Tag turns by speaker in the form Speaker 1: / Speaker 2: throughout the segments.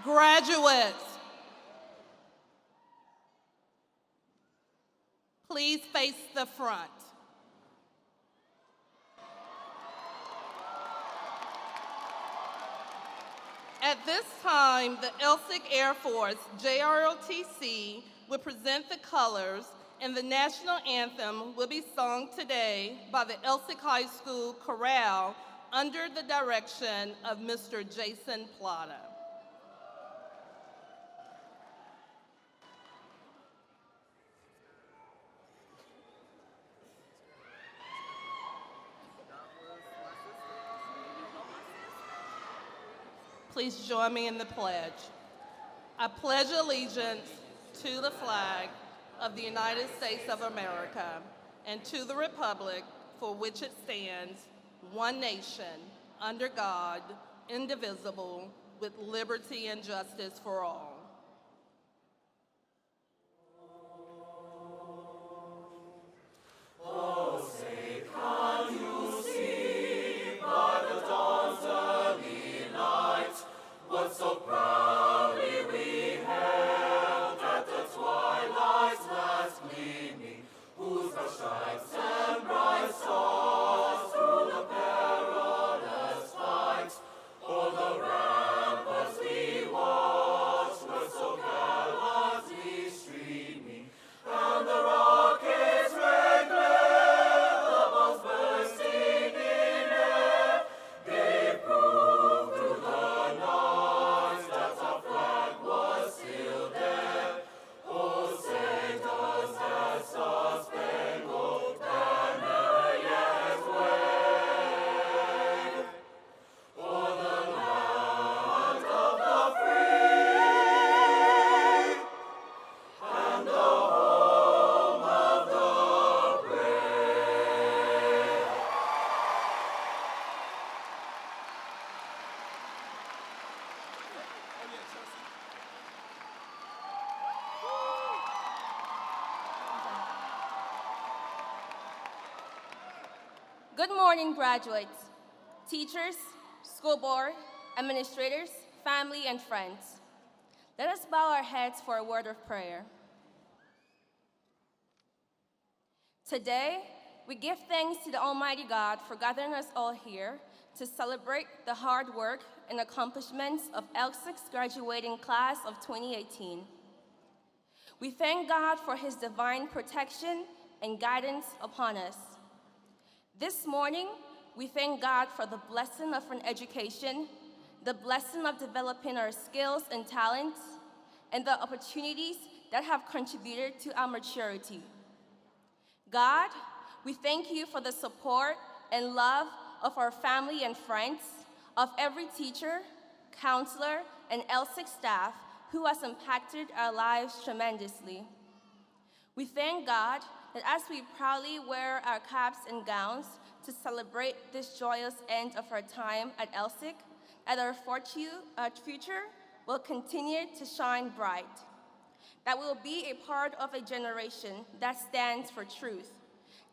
Speaker 1: Graduates, please face the front. At this time, the Elsik Air Force, JROTC, will present the colors, and the national anthem will be sung today by the Elsik High School Chorale under the direction of Mr. Jason Plata. Please join me in the pledge. I pledge allegiance to the flag of the United States of America and to the republic for which it stands, one nation, under God, indivisible, with liberty and justice for all.
Speaker 2: Good morning, graduates, teachers, school board, administrators, family, and friends. Let us bow our heads for a word of prayer. Today, we give thanks to the Almighty God for gathering us all here to celebrate the hard work and accomplishments of Elsik's graduating class of 2018. We thank God for His divine protection and guidance upon us. This morning, we thank God for the blessing of an education, the blessing of developing our skills and talents, and the opportunities that have contributed to our maturity. God, we thank you for the support and love of our family and friends, of every teacher, counselor, and Elsik staff who has impacted our lives tremendously. We thank God that as we proudly wear our caps and gowns to celebrate this joyous end of our time at Elsik, that our future will continue to shine bright, that we'll be a part of a generation that stands for truth,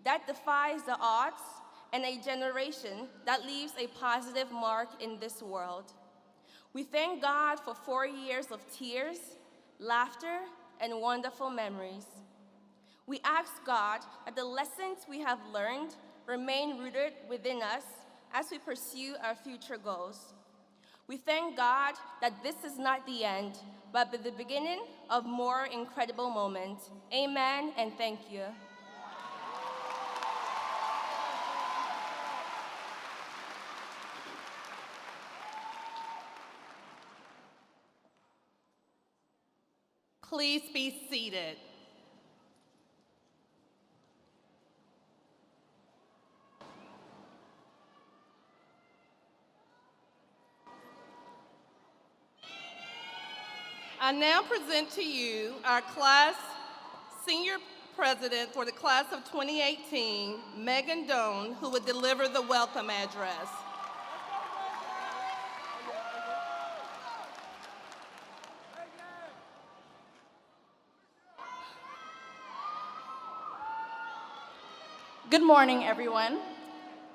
Speaker 2: that defies the odds, and a generation that leaves a positive mark in this world. We thank God for 4 years of tears, laughter, and wonderful memories. We ask God that the lessons we have learned remain rooted within us as we pursue our future goals. We thank God that this is not the end, but the beginning of more incredible moments. Amen, and thank you.
Speaker 1: Please be seated. I now present to you our class senior president for the class of 2018, Megan Doan, who will deliver the welcome address.
Speaker 3: Good morning, everyone.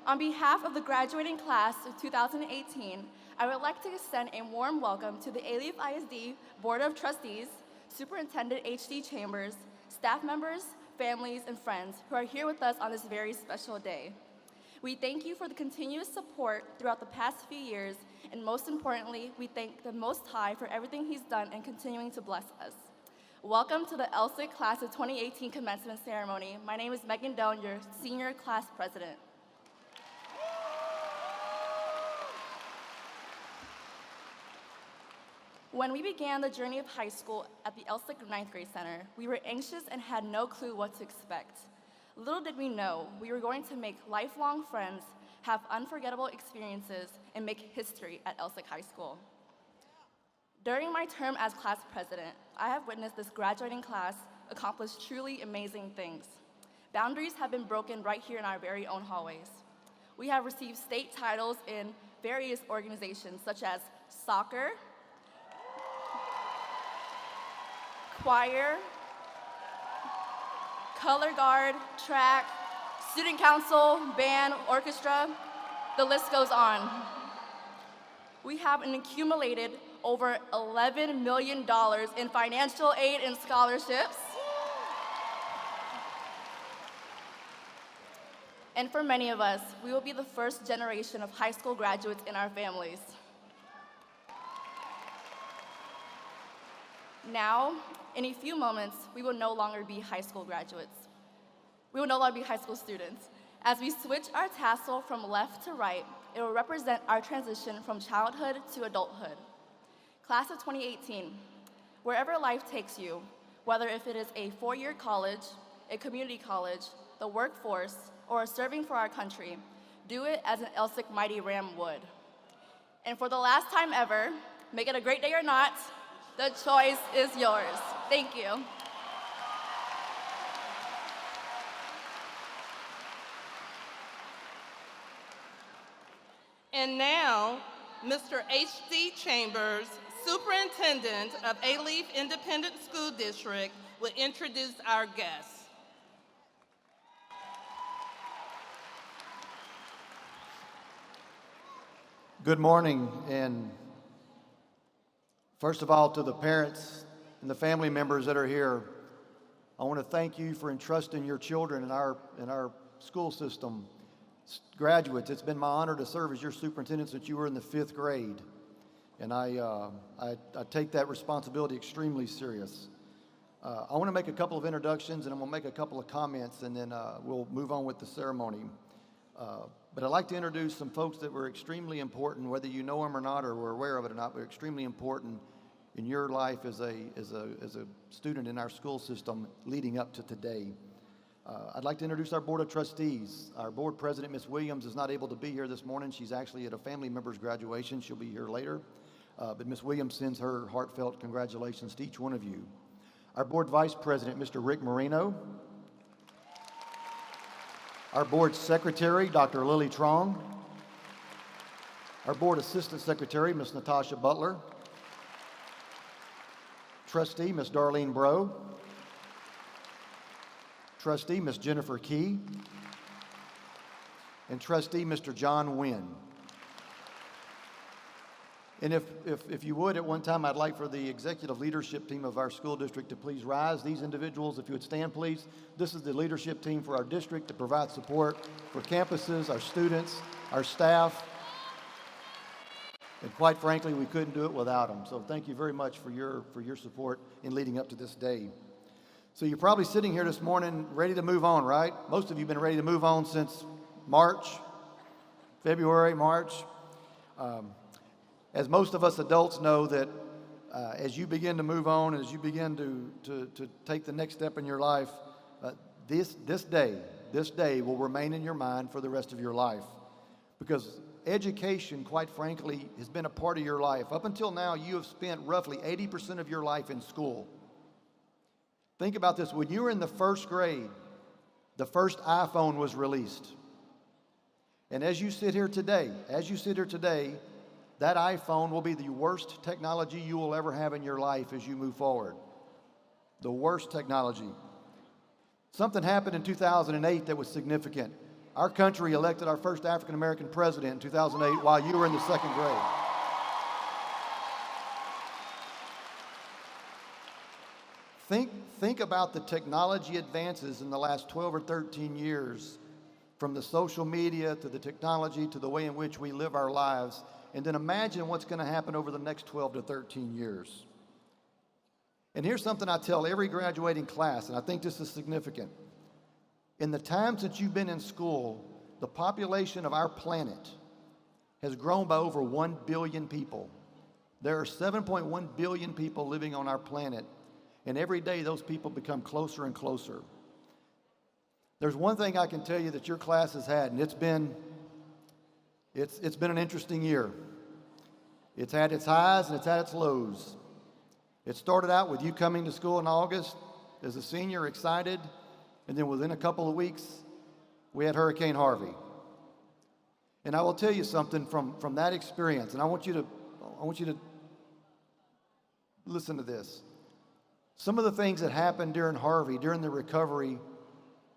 Speaker 3: On behalf of the graduating class of 2018, I would like to extend a warm welcome to the Alief ISD Board of Trustees, Superintendent H.D. Chambers, staff members, families, and friends who are here with us on this very special day. We thank you for the continuous support throughout the past few years, and most importantly, we thank the Most High for everything He's done and continuing to bless us. Welcome to the Elsik Class of 2018 Commencement Ceremony. My name is Megan Doan, your Senior Class President. When we began the journey of high school at the Elsik 9th Grade Center, we were anxious and had no clue what to expect. Little did we know we were going to make lifelong friends, have unforgettable experiences, and make history at Elsik High School. During my term as class president, I have witnessed this graduating class accomplish truly amazing things. Boundaries have been broken right here in our very own hallways. We have received state titles in various organizations such as soccer, choir, color guard, track, student council, band, orchestra, the list goes on. We have accumulated over $11 million in financial aid and scholarships. And for many of us, we will be the first generation of high school graduates in our families. Now, in a few moments, we will no longer be high school graduates. We will no longer be high school students. As we switch our tassel from left to right, it will represent our transition from childhood to adulthood. Class of 2018, wherever life takes you, whether if it is a four-year college, a community college, the workforce, or serving for our country, do it as an Elsik Mighty Ram would. And for the last time ever, make it a great day or not, the choice is yours. Thank you.
Speaker 1: And now, Mr. H.D. Chambers, Superintendent of Alief Independent School District, will introduce our guests.
Speaker 4: Good morning, and first of all, to the parents and the family members that are here, I want to thank you for entrusting your children in our school system. Graduates, it's been my honor to serve as your superintendent since you were in the 5th grade, and I take that responsibility extremely serious. I want to make a couple of introductions, and I'm going to make a couple of comments, and then we'll move on with the ceremony. But I'd like to introduce some folks that were extremely important, whether you know them or not, or were aware of it or not, but extremely important in your life as a student in our school system leading up to today. I'd like to introduce our Board of Trustees. Our Board President, Ms. Williams, is not able to be here this morning. She's actually at a family member's graduation. She'll be here later. But Ms. Williams sends her heartfelt congratulations to each one of you. Our Board Vice President, Mr. Rick Marino. Our Board Secretary, Dr. Lily Trong. Our Board Assistant Secretary, Ms. Natasha Butler. Trustee, Ms. Darlene Bro. Trustee, Ms. Jennifer Key. And Trustee, Mr. John Wynn. And if you would, at one time, I'd like for the executive leadership team of our school district to please rise. These individuals, if you would stand, please. This is the leadership team for our district to provide support for campuses, our students, our staff. And quite frankly, we couldn't do it without them. So thank you very much for your support in leading up to this day. So you're probably sitting here this morning ready to move on, right? Most of you have been ready to move on since February, March. As most of us adults know that as you begin to move on, as you begin to take the next step in your life, this day will remain in your mind for the rest of your life. Because education, quite frankly, has been a part of your life. Up until now, you have spent roughly 80% of your life in school. Think about this. When you were in the 1st grade, the first iPhone was released. And as you sit here today, that iPhone will be the worst technology you will ever have in your life as you move forward. The worst technology. Something happened in 2008 that was significant. Our country elected our first African-American president in 2008 while you were in the 2nd grade. Think about the technology advances in the last 12 or 13 years, from the social media to the technology to the way in which we live our lives, and then imagine what's going to happen over the next 12 to 13 years. And here's something I tell every graduating class, and I think this is significant. In the times that you've been in school, the population of our planet has grown by over 1 billion people. There are 7.1 billion people living on our planet, and every day those people become closer and closer. There's one thing I can tell you that your class has had, and it's been an interesting year. It's had its highs and it's had its lows. It started out with you coming to school in August as a senior, excited, and then within a couple of weeks, we had Hurricane Harvey. And I will tell you something from that experience, and I want you to listen to this. Some of the things that happened during Harvey, during the recovery,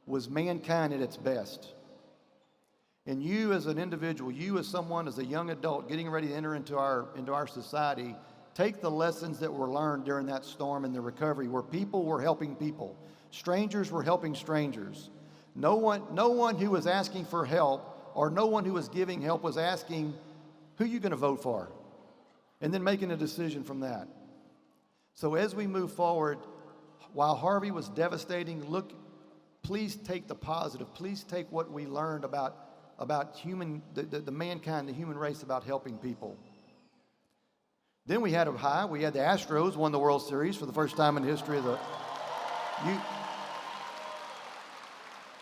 Speaker 4: was mankind at its best. And you as an individual, you as someone, as a young adult getting ready to enter into our society, take the lessons that were learned during that storm and the recovery, where people were helping people. Strangers were helping strangers. No one who was asking for help or no one who was giving help was asking, who are you going to vote for? And then making a decision from that. So as we move forward, while Harvey was devastating, please take the positive. Please take what we learned about the mankind, the human race, about helping people. Then we had a high. We had the Astros won the World Series for the first time in the history of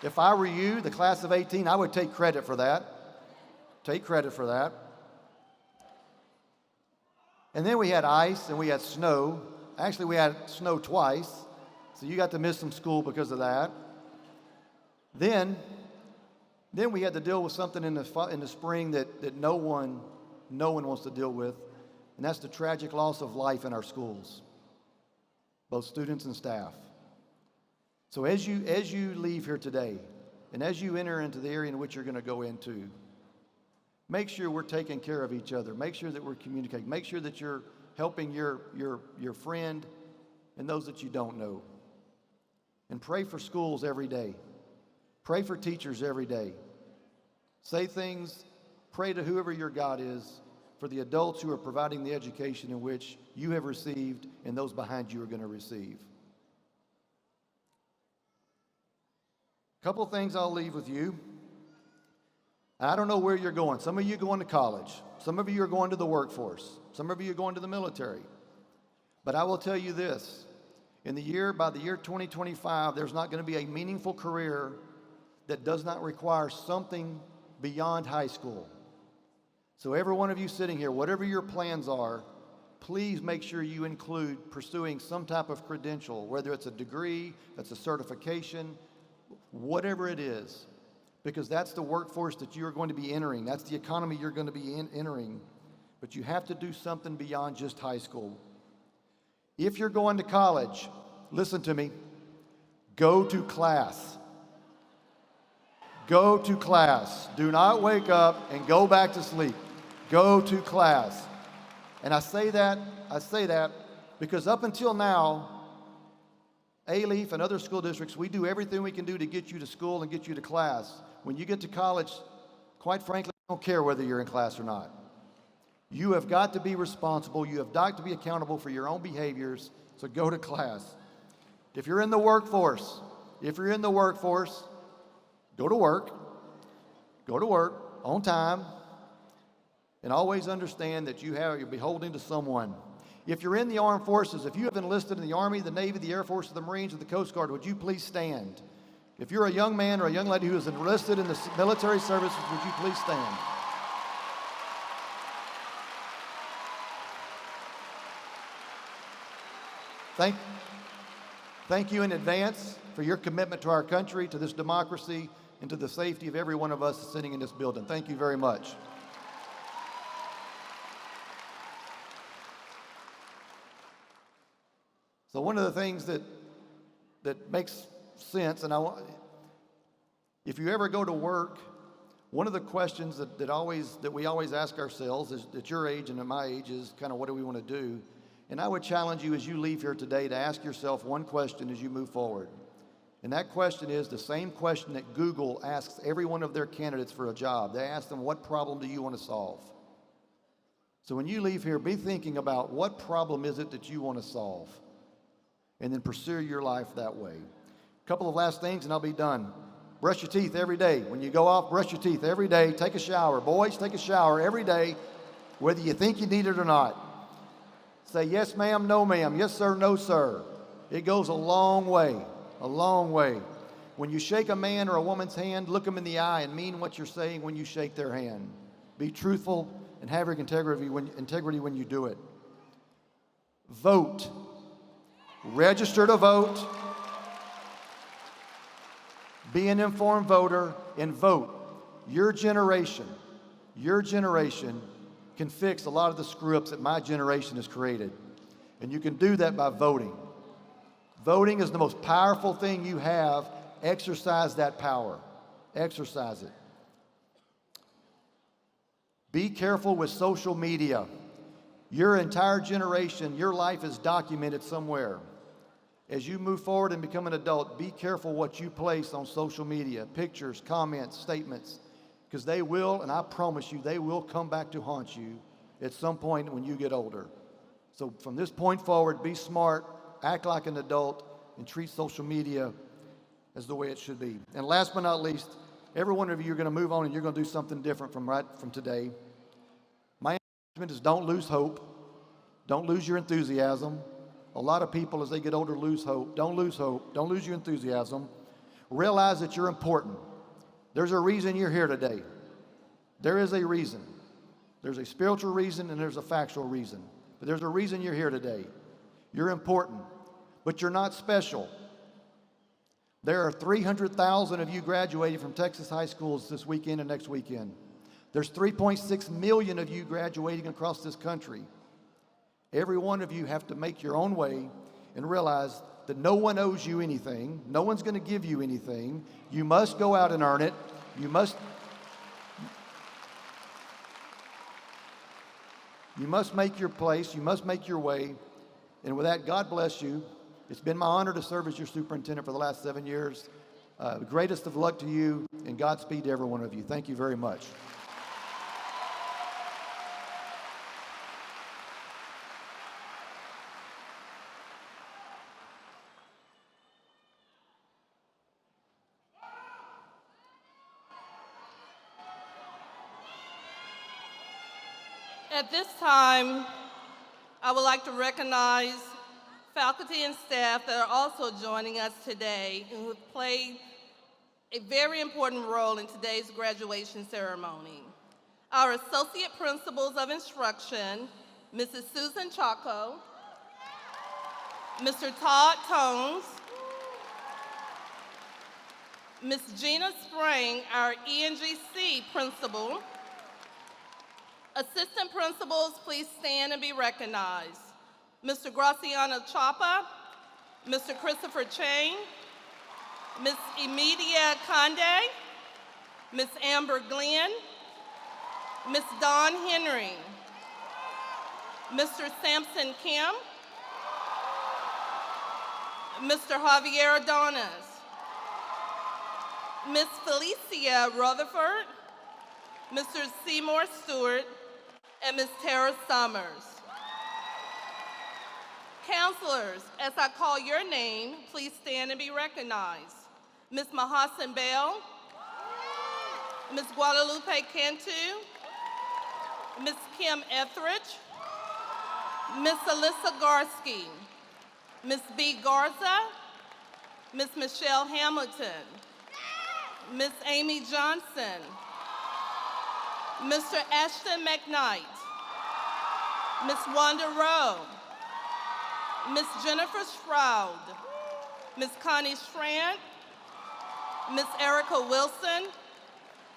Speaker 4: If I were you, the class of 18, I would take credit for that. Take credit for that. And then we had ice and we had snow. Actually, we had snow twice, so you got to miss some school because of that. Then we had to deal with something in the spring that no one wants to deal with, and that's the tragic loss of life in our schools, both students and staff. So as you leave here today, and as you enter into the area in which you're going to go into, make sure we're taking care of each other. Make sure that we're communicating. Make sure that you're helping your friend and those that you don't know. And pray for schools every day. Pray for teachers every day. Say things, pray to whoever your God is, for the adults who are providing the education in which you have received and those behind you are going to receive. A couple of things I'll leave with you. I don't know where you're going. Some of you are going to college. Some of you are going to the workforce. Some of you are going to the military. But I will tell you this. By the year 2025, there's not going to be a meaningful career that does not require something beyond high school. So every one of you sitting here, whatever your plans are, please make sure you include pursuing some type of credential, whether it's a degree, it's a certification, whatever it is, because that's the workforce that you're going to be entering. That's the economy you're going to be entering. But you have to do something beyond just high school. If you're going to college, listen to me, go to class. Go to class. Do not wake up and go back to sleep. Go to class. And I say that because up until now, Alief and other school districts, we do everything we can do to get you to school and get you to class. When you get to college, quite frankly, I don't care whether you're in class or not. You have got to be responsible. You have got to be accountable for your own behaviors, so go to class. If you're in the workforce, go to work on time, and always understand that you're beholden to someone. If you're in the armed forces, if you have enlisted in the Army, the Navy, the Air Force, the Marines, or the Coast Guard, would you please stand? If you're a young man or a young lady who is enlisted in the military services, would you please stand? Thank you in advance for your commitment to our country, to this democracy, and to the safety of every one of us sitting in this building. Thank you very much. So one of the things that makes sense, and if you ever go to work, one of the questions that we always ask ourselves is, at your age and at my age, is kind of what do we want to do? And I would challenge you as you leave here today to ask yourself one question as you move forward. And that question is the same question that Google asks every one of their candidates for a job. They ask them, what problem do you want to solve? So when you leave here, be thinking about what problem is it that you want to solve, and then pursue your life that way. A couple of last things and I'll be done. Brush your teeth every day. When you go off, brush your teeth every day. Take a shower. Boys, take a shower every day, whether you think you need it or not. Say, yes, ma'am, no, ma'am. Yes, sir, no, sir. It goes a long way, a long way. When you shake a man or a woman's hand, look them in the eye and mean what you're saying when you shake their hand. Be truthful and have your integrity when you do it. Vote. Register to vote. Be an informed voter and vote. Your generation can fix a lot of the screw-ups that my generation has created. And you can do that by voting. Voting is the most powerful thing you have. Exercise that power. Exercise it. Be careful with social media. Your entire generation, your life is documented somewhere. As you move forward and become an adult, be careful what you place on social media, pictures, comments, statements, because they will, and I promise you, they will come back to haunt you at some point when you get older. So from this point forward, be smart, act like an adult, and treat social media as the way it should be. And last but not least, every one of you are going to move on and you're going to do something different from today. My encouragement is don't lose hope. Don't lose your enthusiasm. A lot of people, as they get older, lose hope. Don't lose hope. Don't lose your enthusiasm. Realize that you're important. There's a reason you're here today. There is a reason. There's a spiritual reason and there's a factual reason. But there's a reason you're here today. You're important, but you're not special. There are 300,000 of you graduating from Texas high schools this weekend and next weekend. There's 3.6 million of you graduating across this country. Every one of you have to make your own way and realize that no one owes you anything. No one's going to give you anything. You must go out and earn it. You must make your place. You must make your way. And with that, God bless you. It's been my honor to serve as your superintendent for the last 7 years. The greatest of luck to you, and Godspeed to every one of you. Thank you very much.
Speaker 1: At this time, I would like to recognize faculty and staff that are also joining us today who have played a very important role in today's graduation ceremony. Our Associate Principals of Instruction, Mrs. Susan Chaco, Mr. Todd Tones, Ms. Gina Spring, our ENGC Principal. Assistant Principals, please stand and be recognized. Mr. Graciano Chapa, Mr. Christopher Chain, Ms. Emidia Conde, Ms. Amber Glenn, Ms. Dawn Henry, Mr. Sampson Kim, Mr. Javier Adonis, Ms. Felicia Rutherford, Mr. Seymour Stewart, and Ms. Tara Summers. Counselors, as I call your name, please stand and be recognized. Ms. Mahasan Bell, Ms. Guadalupe Cantu, Ms. Kim Etheridge, Ms. Alyssa Garsky, Ms. B. Garza, Ms. Michelle Hamilton, Ms. Amy Johnson, Mr. Ashton McKnight, Ms. Wanda Rowe, Ms. Jennifer Stroud, Ms. Connie Strand, Ms. Erica Wilson,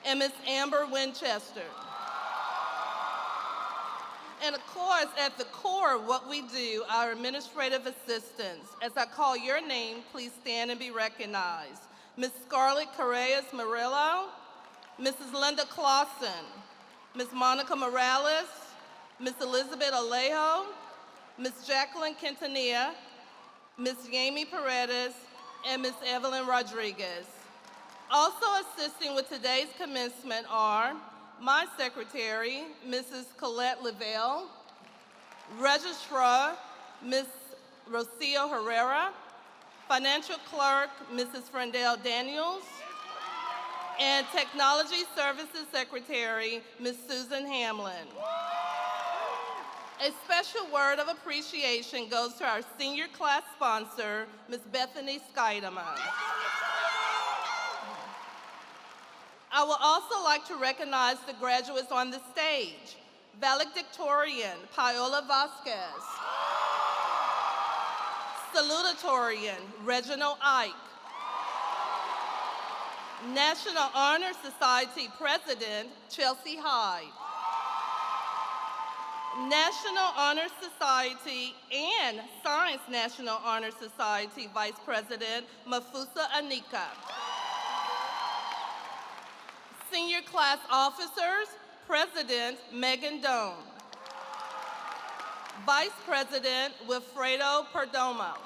Speaker 1: and Ms. Amber Winchester. And of course, at the core of what we do, our administrative assistants. As I call your name, please stand and be recognized. Ms. Scarlett Correas Murillo, Mrs. Linda Clausen, Ms. Monica Morales, Ms. Elizabeth Alejo, Ms. Jacqueline Quintanilla, Ms. Yami Paredes, and Ms. Evelyn Rodriguez. Also assisting with today's commencement are my secretary, Mrs. Colette Lavelle, registrar, Ms. Rocio Herrera, financial clerk, Mrs. Frendell Daniels, and technology services secretary, Ms. Susan Hamlin. A special word of appreciation goes to our senior class sponsor, Ms. Bethany Skydama. I would also like to recognize the graduates on the stage. Valedictorian, Paola Vasquez. Salutatorian, Reginald Ike. National Honor Society President, Chelsea Hyde. National Honor Society and Science National Honor Society Vice President, Mafusa Anika. Senior class officers, President Megan Doan. Vice President Wilfredo Perdomo.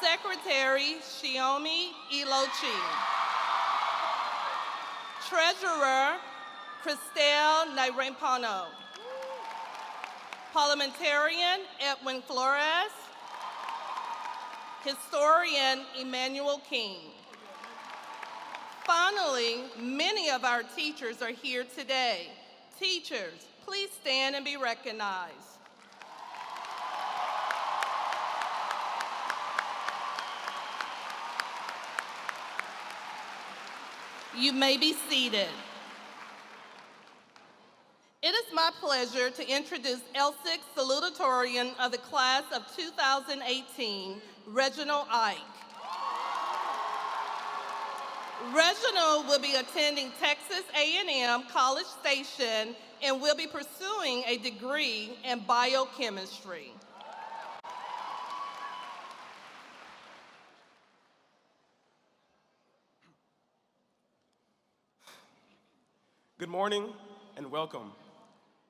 Speaker 1: Secretary Shiomi Ilochi. Treasurer Cristel Nairempano. Parliamentarian Edwin Flores. Historian Emmanuel King. Finally, many of our teachers are here today. Teachers, please stand and be recognized. You may be seated. It is my pleasure to introduce Elsik Salutatorian of the class of 2018, Reginald Ike. Reginald will be attending Texas A&M College Station and will be pursuing a degree in biochemistry.
Speaker 5: Good morning and welcome.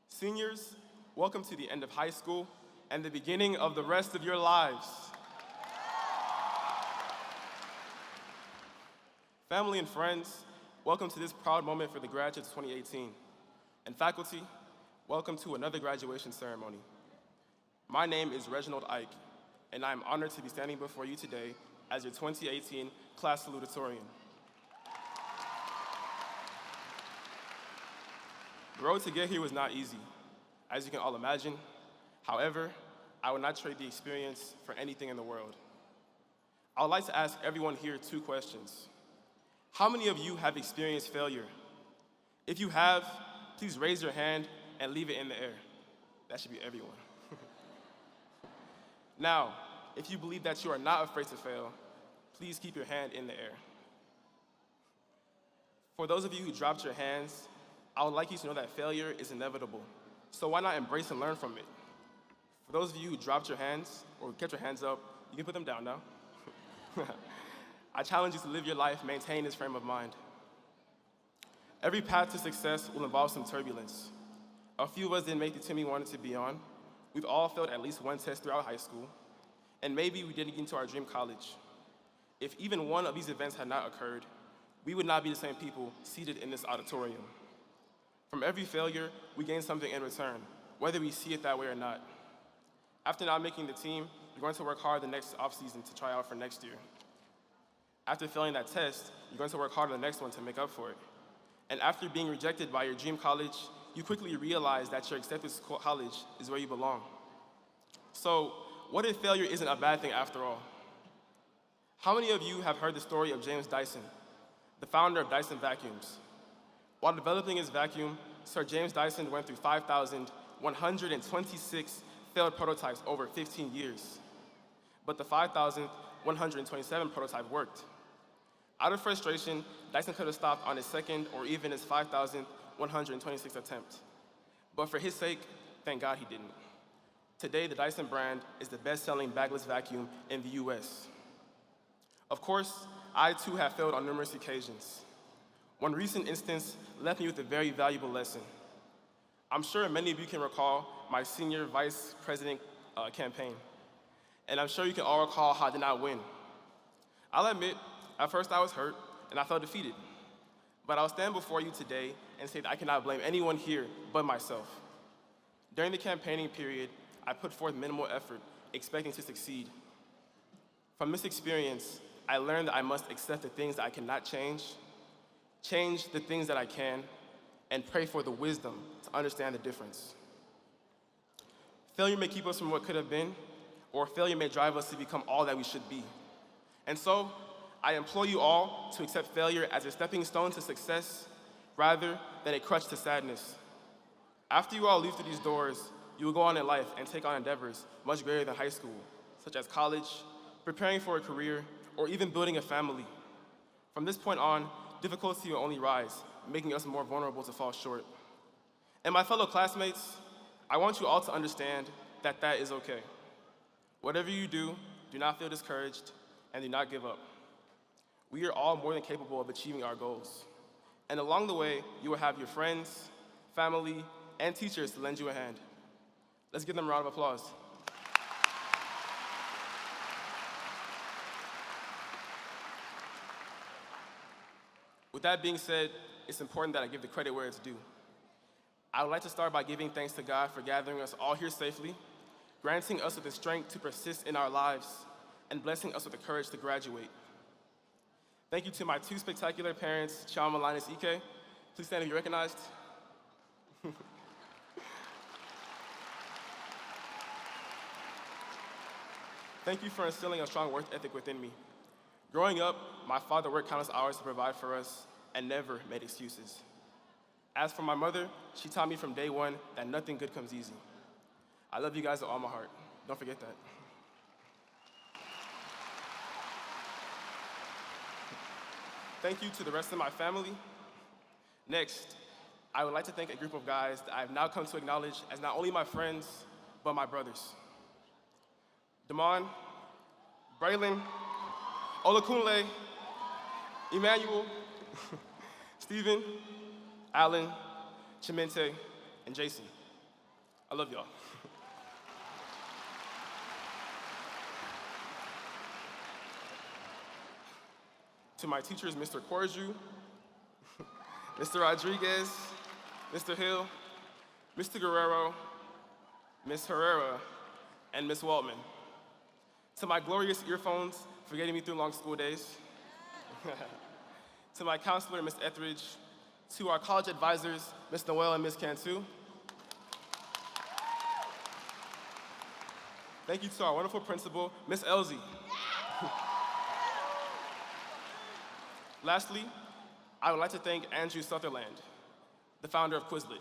Speaker 5: Seniors, welcome to the end of high school and the beginning of the rest of your lives. Family and friends, welcome to this proud moment for the graduates of 2018. And faculty, welcome to another graduation ceremony. My name is Reginald Ike, and I am honored to be standing before you today as your 2018 class salutatorian. The road to get here was not easy, as you can all imagine. However, I would not trade the experience for anything in the world. I would like to ask everyone here 2 questions. How many of you have experienced failure? If you have, please raise your hand and leave it in the air. That should be everyone. Now, if you believe that you are not afraid to fail, please keep your hand in the air. For those of you who dropped your hands, I would like you to know that failure is inevitable, so why not embrace and learn from it? For those of you who dropped your hands or kept your hands up, you can put them down now. I challenge you to live your life, maintain this frame of mind. Every path to success will involve some turbulence. A few of us didn't make the team we wanted to be on. We've all failed at least one test throughout high school, and maybe we didn't get into our dream college. If even one of these events had not occurred, we would not be the same people seated in this auditorium. From every failure, we gain something in return, whether we see it that way or not. After not making the team, you're going to work hard the next offseason to try out for next year. After failing that test, you're going to work hard on the next one to make up for it. And after being rejected by your dream college, you quickly realize that your accepted college is where you belong. So, what if failure isn't a bad thing after all? How many of you have heard the story of James Dyson, the founder of Dyson Vacuums? While developing his vacuum, Sir James Dyson went through 5,126 failed prototypes over 15 years. But the 5,127 prototype worked. Out of frustration, Dyson could have stopped on his second or even his 5,126th attempt. But for his sake, thank God he didn't. Today, the Dyson brand is the best-selling bagless vacuum in the US. Of course, I too have failed on numerous occasions. One recent instance left me with a very valuable lesson. I'm sure many of you can recall my senior vice president campaign, and I'm sure you can all recall how I did not win. I'll admit, at first I was hurt and I felt defeated, but I'll stand before you today and say that I cannot blame anyone here but myself. During the campaigning period, I put forth minimal effort, expecting to succeed. From this experience, I learned that I must accept the things that I cannot change the things that I can, and pray for the wisdom to understand the difference. Failure may keep us from what could have been, or failure may drive us to become all that we should be. And so, I implore you all to accept failure as a stepping stone to success rather than a crutch to sadness. After you all leave through these doors, you will go on in life and take on endeavors much greater than high school, such as college, preparing for a career, or even building a family. From this point on, difficulty will only rise, making us more vulnerable to fall short. And my fellow classmates, I want you all to understand that that is okay. Whatever you do not feel discouraged, and do not give up. We are all more than capable of achieving our goals. And along the way, you will have your friends, family, and teachers to lend you a hand. Let's give them a round of applause. With that being said, it's important that I give the credit where it's due. I would like to start by giving thanks to God for gathering us all here safely, granting us with the strength to persist in our lives, and blessing us with the courage to graduate. Thank you to my two spectacular parents, Chiama and Linus Ike. Please stand if you're recognized. Thank you for instilling a strong work ethic within me. Growing up, my father worked countless hours to provide for us and never made excuses. As for my mother, she taught me from day one that nothing good comes easy. I love you guys with all my heart. Don't forget that. Thank you to the rest of my family. Next, I would like to thank a group of guys that I have now come to acknowledge as not only my friends, but my brothers. Damon, Braylon, Olakunle, Emmanuel, Stephen, Alan, Chimente, and Jason. I love y'all. To my teachers, Mr. Corju, Mr. Rodriguez, Mr. Hill, Mr. Guerrero, Ms. Herrera, and Ms. Waltman. To my glorious earphones for getting me through long school days. To my counselor, Ms. Etheridge. To our college advisors, Ms. Noel and Ms. Cantu. Thank you to our wonderful principal, Ms. Elsik. Lastly, I would like to thank Andrew Sutherland, the founder of Quizlet.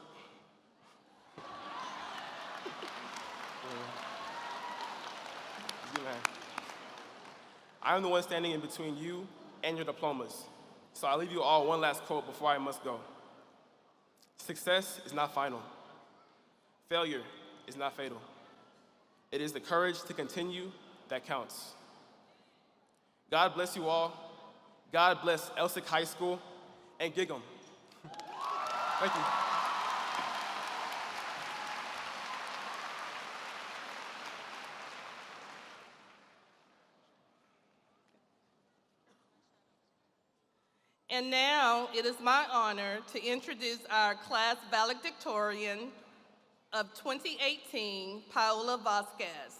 Speaker 5: I am the one standing in between you and your diplomas, so I'll leave you all one last quote before I must go. Success is not final. Failure is not fatal. It is the courage to continue that counts. God bless you all. God bless Elsik High School, and gig 'em. Thank you.
Speaker 1: And now it is my honor to introduce our class valedictorian of 2018, Paola Vasquez.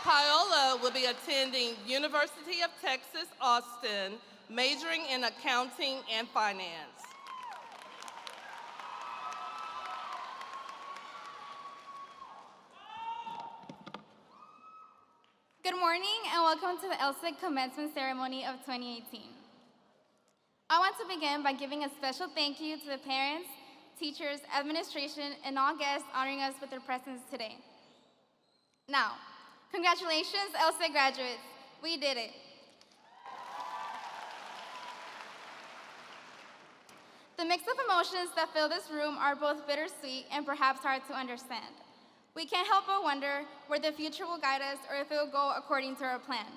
Speaker 1: Paola will be attending University of Texas, Austin, majoring in accounting and finance.
Speaker 6: Good morning and welcome to the Elsik Commencement Ceremony of 2018. I want to begin by giving a special thank you to the parents, teachers, administration, and all guests honoring us with their presence today. Now, congratulations, Elsik graduates. We did it. The mix of emotions that fill this room are both bittersweet and perhaps hard to understand. We can't help but wonder where the future will guide us or if it will go according to our plan.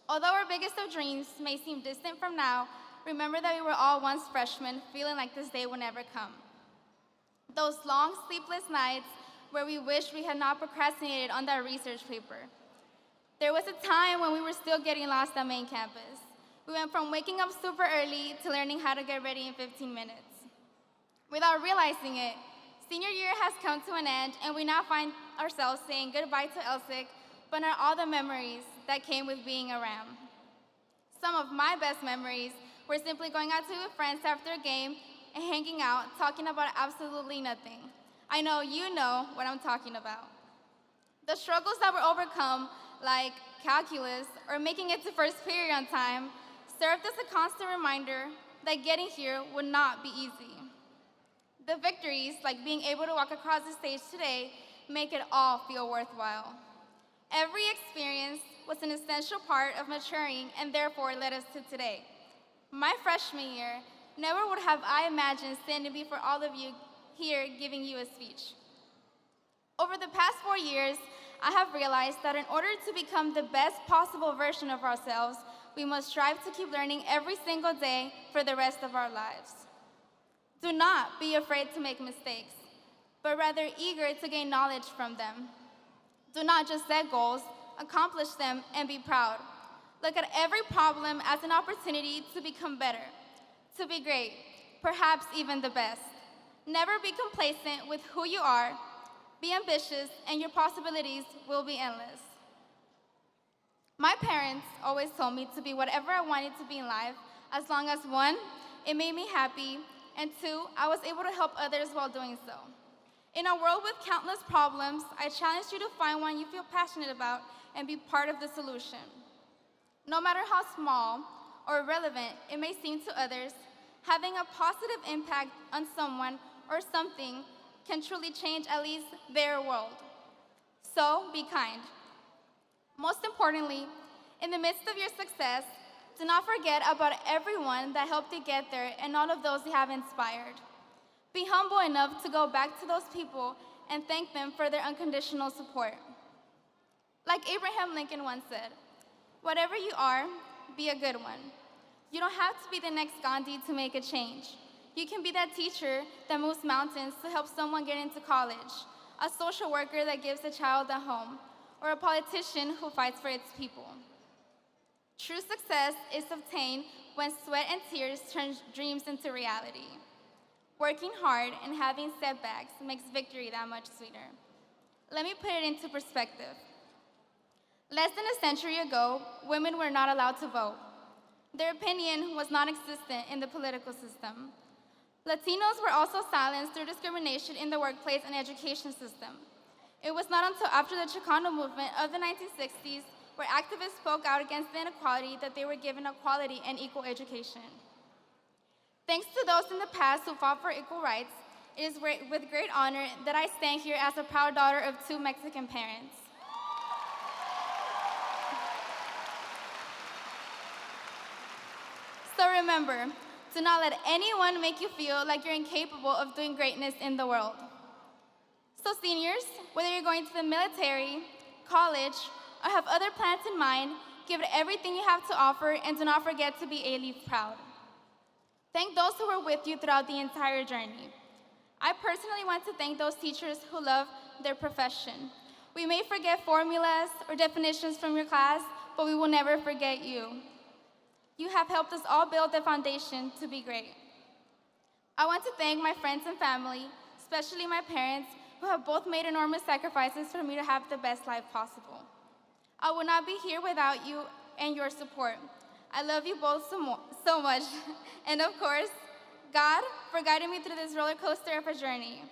Speaker 6: Although our biggest of dreams may seem distant from now, remember that we were all once freshmen feeling like this day would never come. Those long, sleepless nights where we wished we had not procrastinated on that research paper. There was a time when we were still getting lost on main campus. We went from waking up super early to learning how to get ready in 15 minutes. Without realizing it, senior year has come to an end, and we now find ourselves saying goodbye to Elsik, but not all the memories that came with being a Ram. Some of my best memories were simply going out to with friends after a game and hanging out, talking about absolutely nothing. I know you know what I'm talking about. The struggles that were overcome, like calculus or making it to first period on time, served as a constant reminder that getting here would not be easy. The victories, like being able to walk across the stage today, make it all feel worthwhile. Every experience was an essential part of maturing and therefore led us to today. My freshman year, never would have I imagined standing before all of you here giving you a speech. Over the past 4 years, I have realized that in order to become the best possible version of ourselves, we must strive to keep learning every single day for the rest of our lives. Do not be afraid to make mistakes, but rather eager to gain knowledge from them. Do not just set goals, accomplish them, and be proud. Look at every problem as an opportunity to become better, to be great, perhaps even the best. Never be complacent with who you are. Be ambitious, and your possibilities will be endless. My parents always told me to be whatever I wanted to be in life, as long as one, it made me happy, and two, I was able to help others while doing so. In a world with countless problems, I challenge you to find one you feel passionate about and be part of the solution. No matter how small or irrelevant it may seem to others, having a positive impact on someone or something can truly change at least their world. So be kind. Most importantly, in the midst of your success, do not forget about everyone that helped you get there and all of those you have inspired. Be humble enough to go back to those people and thank them for their unconditional support. Like Abraham Lincoln once said, "Whatever you are, be a good one." You don't have to be the next Gandhi to make a change. You can be that teacher that moves mountains to help someone get into college, a social worker that gives a child a home, or a politician who fights for its people. True success is obtained when sweat and tears turn dreams into reality. Working hard and having setbacks makes victory that much sweeter. Let me put it into perspective. Less than a century ago, women were not allowed to vote. Their opinion was non-existent in the political system. Latinos were also silenced through discrimination in the workplace and education system. It was not until after the Chicano movement of the 1960s where activists spoke out against the inequality that they were given a quality and equal education. Thanks to those in the past who fought for equal rights, it is with great honor that I stand here as a proud daughter of 2 Mexican parents. So remember, do not let anyone make you feel like you're incapable of doing greatness in the world. So seniors, whether you're going to the military, college, or have other plans in mind, give it everything you have to offer and do not forget to be Alief proud. Thank those who were with you throughout the entire journey. I personally want to thank those teachers who love their profession. We may forget formulas or definitions from your class, but we will never forget you. You have helped us all build the foundation to be great. I want to thank my friends and family, especially my parents, who have both made enormous sacrifices for me to have the best life possible. I would not be here without you and your support. I love you both so much. And of course, God, for guiding me through this roller coaster of a journey.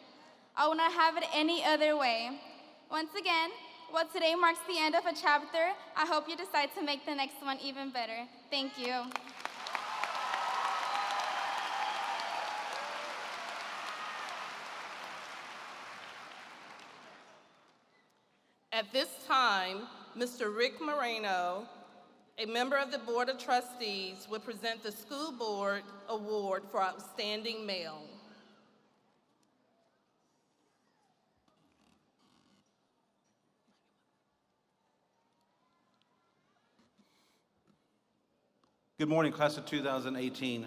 Speaker 6: I will not have it any other way. Once again, while today marks the end of a chapter, I hope you decide to make the next one even better. Thank you.
Speaker 1: At this time, Mr. Rick Moreno, a member of the Board of Trustees, will present the School Board Award for Outstanding Male.
Speaker 7: Good morning, class of 2018.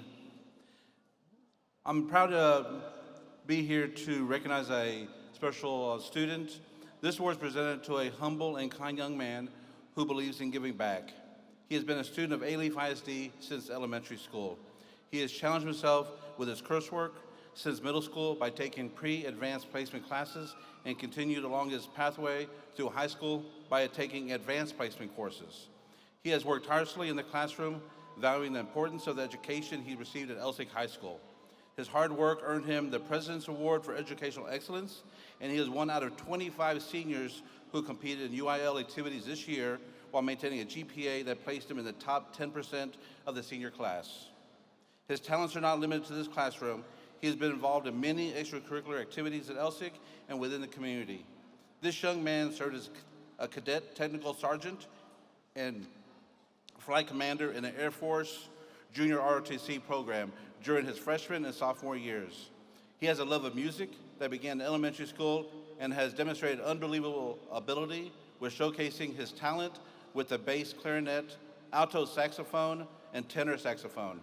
Speaker 7: I'm proud to be here to recognize a special student. This award is presented to a humble and kind young man who believes in giving back. He has been a student of Alief ISD since elementary school. He has challenged himself with his coursework since middle school by taking pre-advanced placement classes and continued along his pathway through high school by taking advanced placement courses. He has worked tirelessly in the classroom, valuing the importance of the education he received at Elsik High School. His hard work earned him the President's Award for Educational Excellence, and he is one out of 25 seniors who competed in UIL activities this year while maintaining a GPA that placed him in the top 10% of the senior class. His talents are not limited to this classroom. He has been involved in many extracurricular activities at Elsik and within the community. This young man served as a cadet technical sergeant and flight commander in the Air Force Junior ROTC program during his freshman and sophomore years. He has a love of music that began in elementary school and has demonstrated unbelievable ability with showcasing his talent with the bass clarinet, alto saxophone, and tenor saxophone.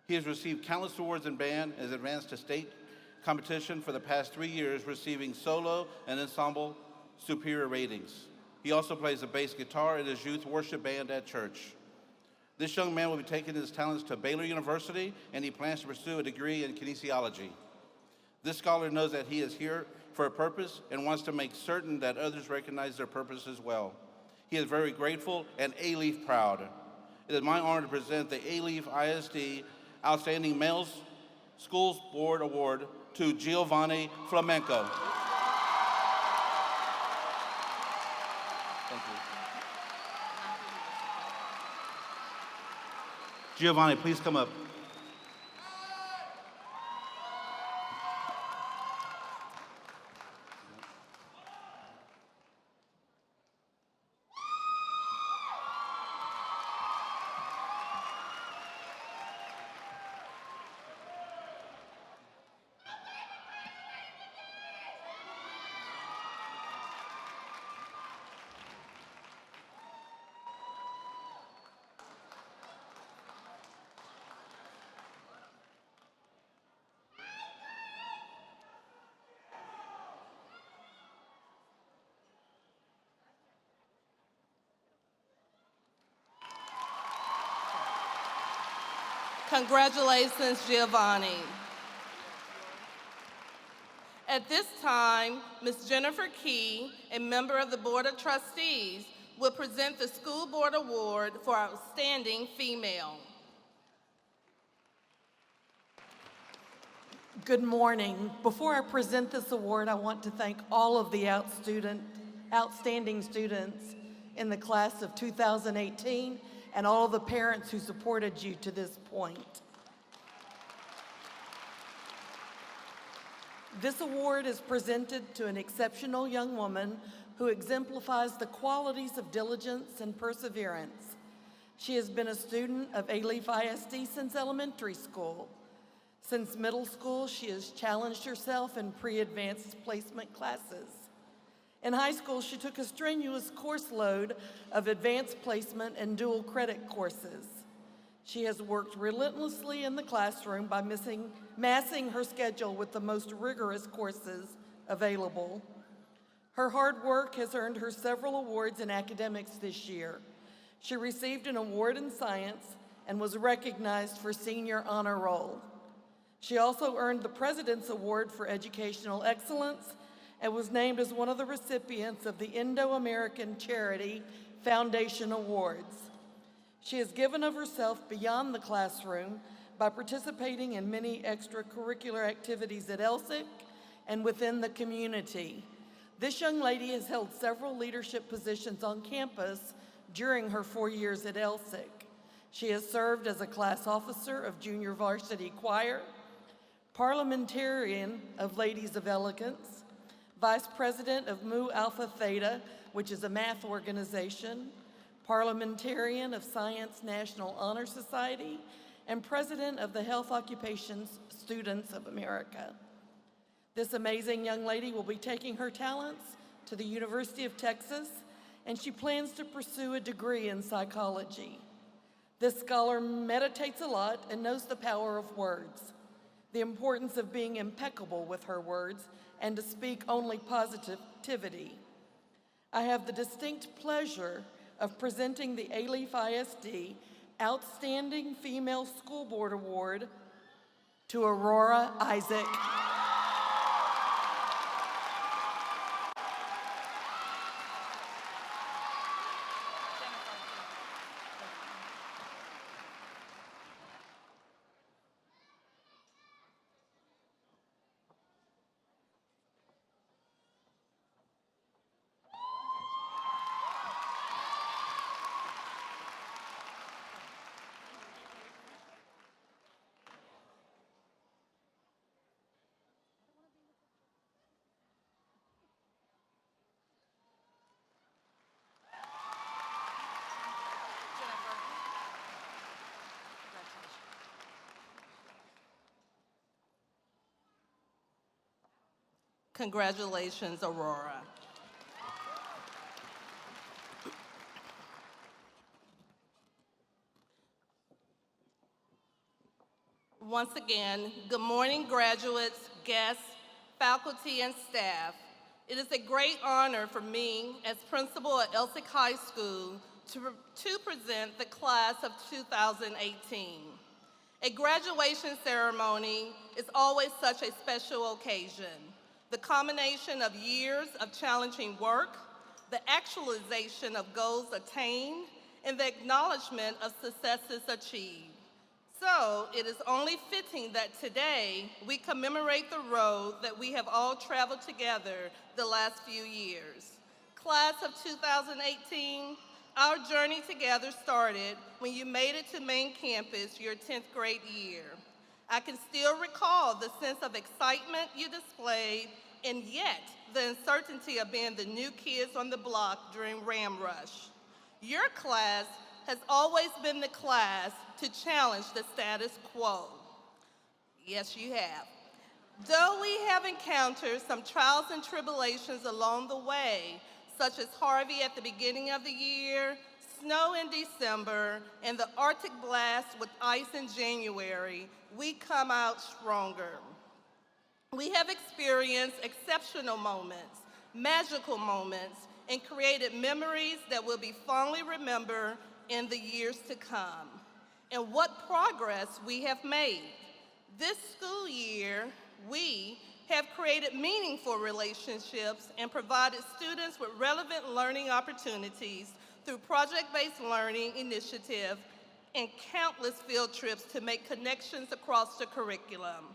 Speaker 7: He has received countless awards in band and has advanced to state competition for the past 3 years, receiving solo and ensemble superior ratings. He also plays the bass guitar in his youth worship band at church. This young man will be taking his talents to Baylor University, and he plans to pursue a degree in kinesiology. This scholar knows that he is here for a purpose and wants to make certain that others recognize their purpose as well. He is very grateful and Alief proud. It is my honor to present the Alief ISD Outstanding Males Schools Board Award to Giovanni Flamenco. Thank you. Giovanni, please come up.
Speaker 1: Congratulations, Giovanni. At this time, Ms. Jennifer Key, a member of the Board of Trustees, will present the School Board Award for Outstanding Female.
Speaker 8: Good morning. Before I present this award, I want to thank all of the outstanding students in the class of 2018 and all of the parents who supported you to this point. This award is presented to an exceptional young woman who exemplifies the qualities of diligence and perseverance. She has been a student of Alief ISD since elementary school. Since middle school, she has challenged herself in pre-advanced placement classes. In high school, she took a strenuous course load of advanced placement and dual credit courses. She has worked relentlessly in the classroom by massing her schedule with the most rigorous courses available. Her hard work has earned her several awards in academics this year. She received an award in science and was recognized for senior honor roll. She also earned the President's Award for Educational Excellence and was named as one of the recipients of the Indo-American Charity Foundation Awards. She has given of herself beyond the classroom by participating in many extracurricular activities at Elsik and within the community. This young lady has held several leadership positions on campus during her 4 years at Elsik. She has served as a class officer of Junior Varsity Choir, Parliamentarian of Ladies of Elegance, Vice President of Mu Alpha Theta, which is a math organization, Parliamentarian of Science National Honor Society, and President of the Health Occupations Students of America. This amazing young lady will be taking her talents to the University of Texas, and she plans to pursue a degree in psychology. This scholar meditates a lot and knows the power of words, the importance of being impeccable with her words and to speak only positivity. I have the distinct pleasure of presenting the Alief ISD Outstanding Female School Board Award to Aurora Isaac.
Speaker 1: Congratulations, Aurora. Once again, good morning, graduates, guests, faculty, and staff. It is a great honor for me as principal at Elsik High School to present the class of 2018. A graduation ceremony is always such a special occasion. The combination of years of challenging work, the actualization of goals attained, and the acknowledgement of successes achieved. So it is only fitting that today we commemorate the road that we have all traveled together the last few years. Class of 2018, our journey together started when you made it to main campus your 10th grade year. I can still recall the sense of excitement you displayed, and yet the uncertainty of being the new kids on the block during Ram Rush. Your class has always been the class to challenge the status quo. Yes, you have. Though we have encountered some trials and tribulations along the way, such as Harvey at the beginning of the year, snow in December, and the Arctic blast with ice in January, we come out stronger. We have experienced exceptional moments, magical moments, and created memories that will be fondly remembered in the years to come. And what progress we have made. This school year, we have created meaningful relationships and provided students with relevant learning opportunities through project-based learning initiative and countless field trips to make connections across the curriculum.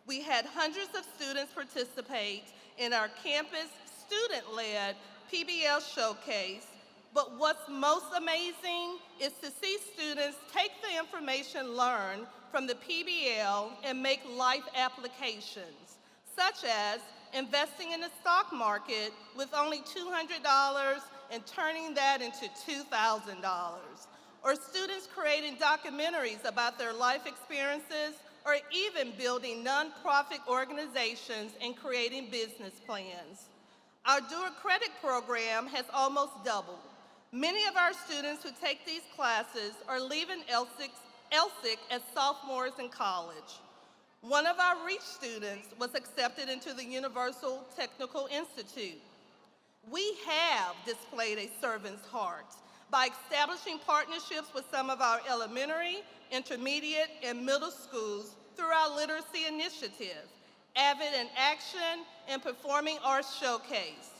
Speaker 1: We had hundreds of students participate in our campus student-led PBL showcase, but what's most amazing is to see students take the information learned from the PBL and make life applications, such as investing in the stock market with only $200 and turning that into $2,000, or students creating documentaries about their life experiences, or even building nonprofit organizations and creating business plans. Our dual credit program has almost doubled. Many of our students who take these classes are leaving Elsik as sophomores in college. One of our REACH students was accepted into the Universal Technical Institute. We have displayed a servant's heart by establishing partnerships with some of our elementary, intermediate, and middle schools through our literacy initiative, Avid in Action, and Performing Arts Showcase.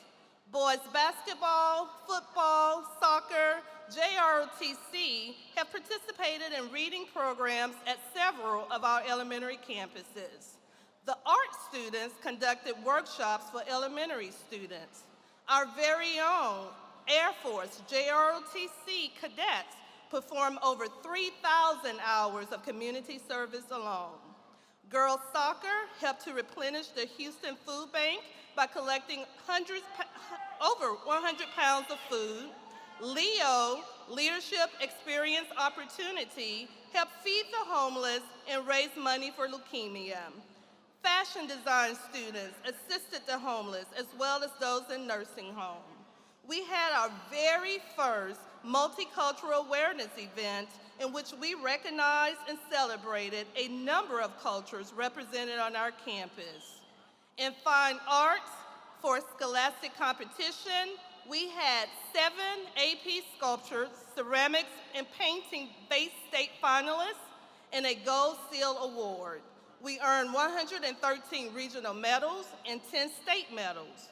Speaker 1: Boys basketball, football, soccer, JROTC have participated in reading programs at several of our elementary campuses. The art students conducted workshops for elementary students. Our very own Air Force JROTC cadets performed over 3,000 hours of community service alone. Girls soccer helped to replenish the Houston Food Bank by collecting over 100 pounds of food. LEO, Leadership Experience Opportunity, helped feed the homeless and raise money for leukemia. Fashion design students assisted the homeless as well as those in nursing homes. We had our very first multicultural awareness event in which we recognized and celebrated a number of cultures represented on our campus. In fine arts, for scholastic competition, we had 7 AP Sculpture, Ceramics, and Painting Base State finalists and a Gold Seal Award. We earned 113 regional medals and 10 state medals.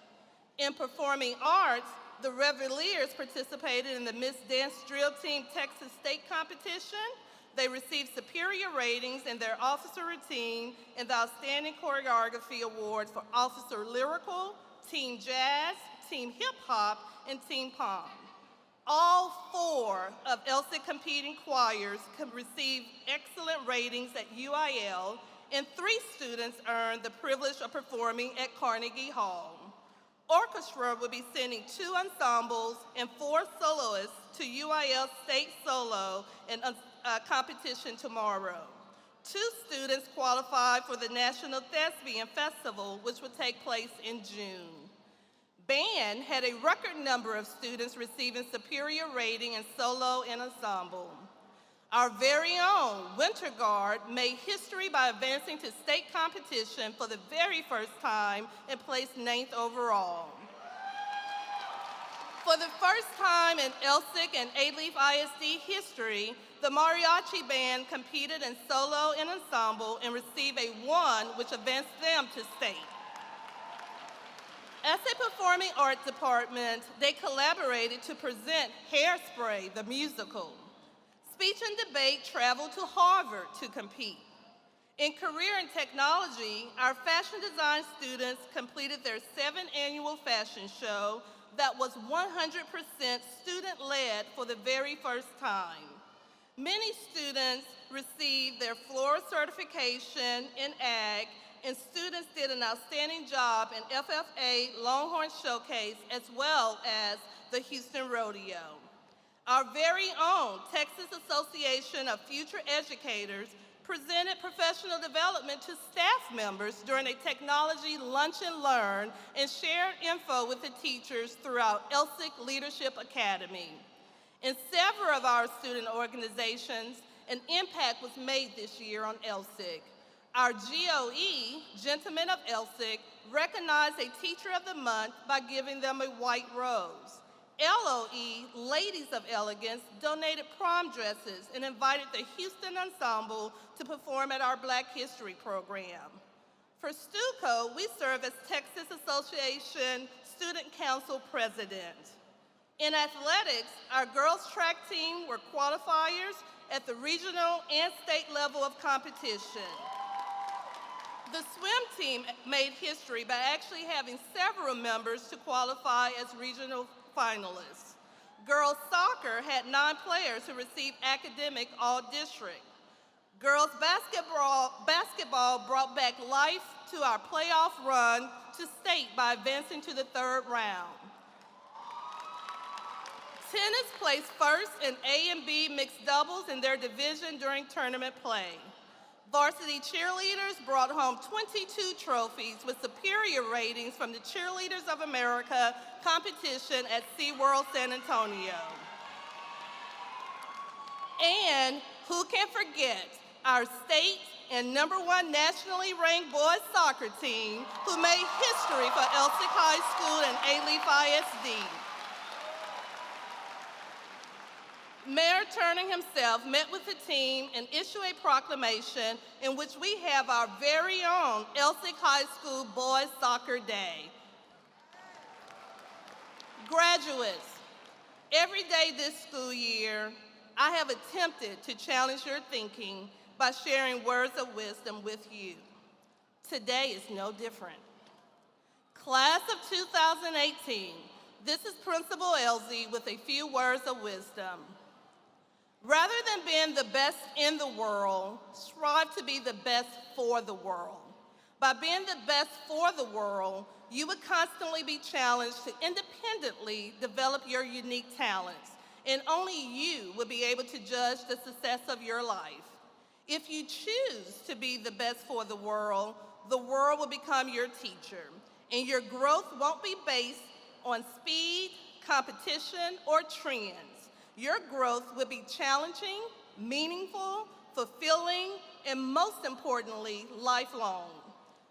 Speaker 1: In performing arts, the Reveliers participated in the Miss Dance Drill Team Texas State Competition. They received superior ratings in their officer routine and the Outstanding Choreography Award for Officer Lyrical, Team Jazz, Team Hip Hop, and Team Pom. All 4 of Elsik competing choirs received excellent ratings at UIL, and 3 students earned the privilege of performing at Carnegie Hall. Orchestra will be sending 2 ensembles and 4 soloists to UIL State Solo and competition tomorrow. 2 students qualified for the National Thespian Festival, which will take place in June. Band had a record number of students receiving superior rating in solo and ensemble. Our very own Winter Guard made history by advancing to state competition for the very first time and placed 9th overall. For the first time in Elsik and Alief ISD history, the Mariachi Band competed in solo and ensemble and received a 1, which advanced them to state. As a performing arts department, they collaborated to present Hairspray, the musical. Speech and debate traveled to Harvard to compete. In career and technology, our fashion design students completed their 7th annual fashion show that was 100% student-led for the very first time. Many students received their floor certification in ag, and students did an outstanding job in FFA Longhorn Showcase as well as the Houston Rodeo. Our very own Texas Association of Future Educators presented professional development to staff members during a technology lunch and learn and shared info with the teachers throughout Elsik Leadership Academy. In several of our student organizations, an impact was made this year on Elsik. Our GOE, Gentlemen of Elsik, recognized a Teacher of the Month by giving them a white rose. LOE, Ladies of Elegance, donated prom dresses and invited the Houston Ensemble to perform at our Black History program. For STUCO, we serve as Texas Association Student Council President. In athletics, our girls track team were qualifiers at the regional and state level of competition. The swim team made history by actually having several members to qualify as regional finalists. Girls soccer had 9 players who received academic all-district. Girls basketball brought back life to our playoff run to state by advancing to the 3rd round. Tennis placed first in A and B mixed doubles in their division during tournament play. Varsity cheerleaders brought home 22 trophies with superior ratings from the Cheerleaders of America competition at SeaWorld San Antonio. And who can forget our state and #1 nationally ranked boys soccer team who made history for Elsik High School and Alief ISD. Mayor Turner himself met with the team and issued a proclamation in which we have our very own Elsik High School Boys Soccer Day. Graduates, every day this school year, I have attempted to challenge your thinking by sharing words of wisdom with you. Today is no different. Class of 2018, this is Principal Elsik with a few words of wisdom. Rather than being the best in the world, strive to be the best for the world. By being the best for the world, you would constantly be challenged to independently develop your unique talents, and only you will be able to judge the success of your life. If you choose to be the best for the world will become your teacher, and your growth won't be based on speed, competition, or trends. Your growth will be challenging, meaningful, fulfilling, and most importantly, lifelong.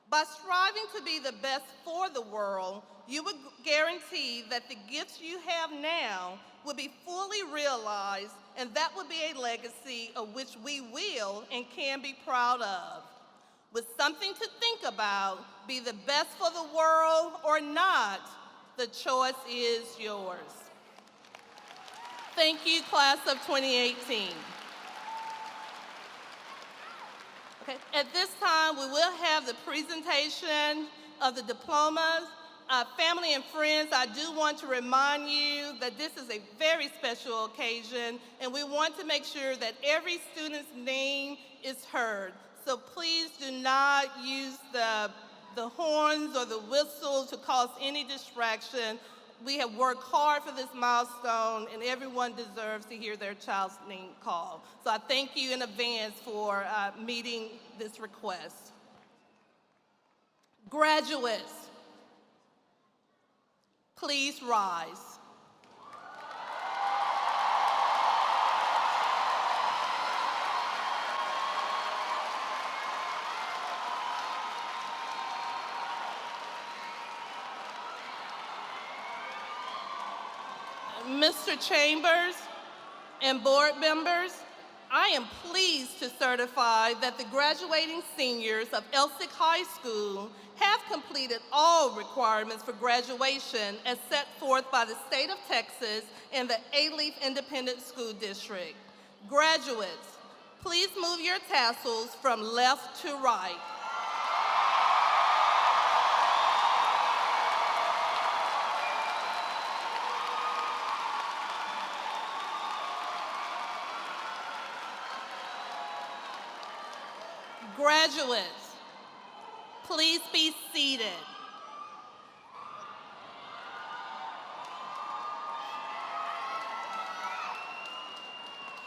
Speaker 1: By striving to be the best for the world, you will guarantee that the gifts you have now will be fully realized, and that will be a legacy of which we will and can be proud of. With something to think about, be the best for the world or not, the choice is yours. Thank you, class of 2018. Okay, at this time, we will have the presentation of the diplomas. Family and friends, I do want to remind you that this is a very special occasion, and we want to make sure that every student's name is heard. So please do not use the horns or the whistle to cause any distraction. We have worked hard for this milestone, and everyone deserves to hear their child's name called. So I thank you in advance for meeting this request. Graduates, please rise. Mr. Chambers and board members, I am pleased to certify that the graduating seniors of Elsik High School have completed all requirements for graduation as set forth by the state of Texas and the Alief Independent School District. Graduates, please move your tassels from left to right. Graduates, please be seated.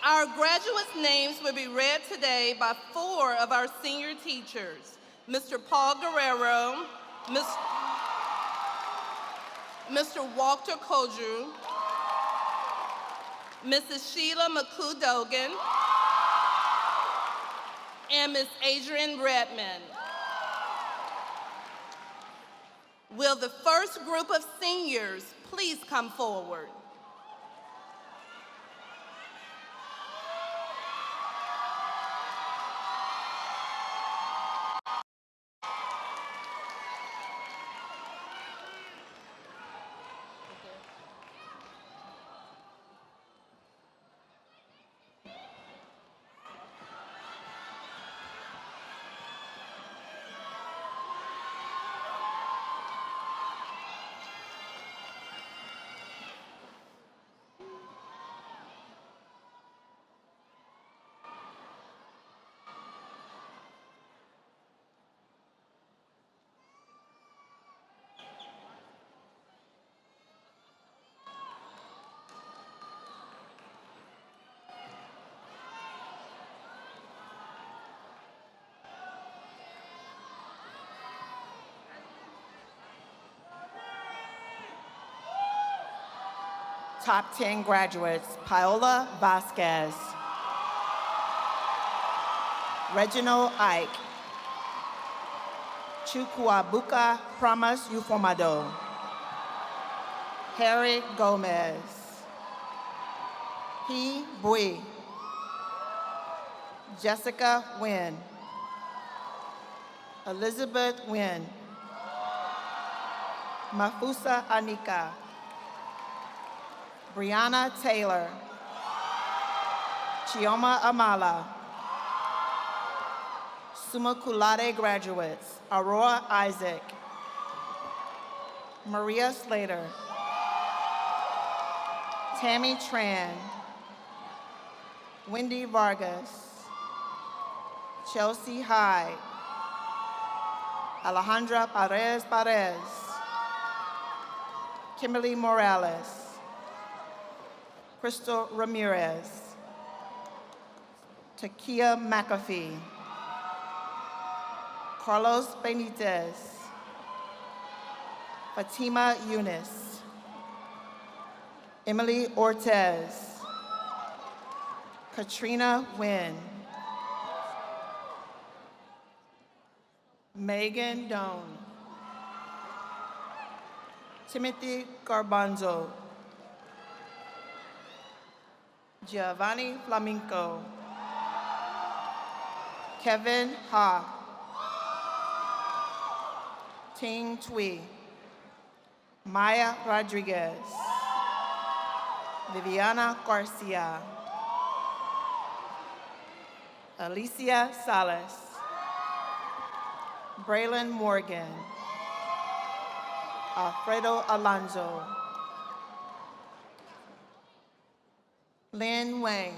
Speaker 1: Our graduates' names will be read today by 4 of our senior teachers, Mr. Paul Guerrero, Mr. Walter Koju, Mrs. Sheila McCoo-Dogan, and Ms. Adrienne Redmond. Will the first group of seniors please come forward?
Speaker 9: Top 10 graduates: Paola Vasquez, Reginald Ike, Chukwuabuka Promise Ufomado, Harry Gomez, P. Bui, Jessica Nguyen, Elizabeth Nguyen, Mafusa Anika, Brianna Taylor, Chioma Amala, summa cum laude graduates: Aurora Isaac, Maria Slater, Tammy Tran, Wendy Vargas, Chelsea Hyde, Alejandra Perez, Kimberly Morales, Crystal Ramirez, Takia McAfee, Carlos Benitez, Fatima Yunus, Emily Ortez, Katrina Wynn. Megan Doan. Timothy Garbanzo. Giovanni Flamenco. Kevin Ha. Ting Tui. Maya Rodriguez. Viviana Garcia. Alicia Salas. Braylon Morgan. Alfredo Alonso. Lin Wang.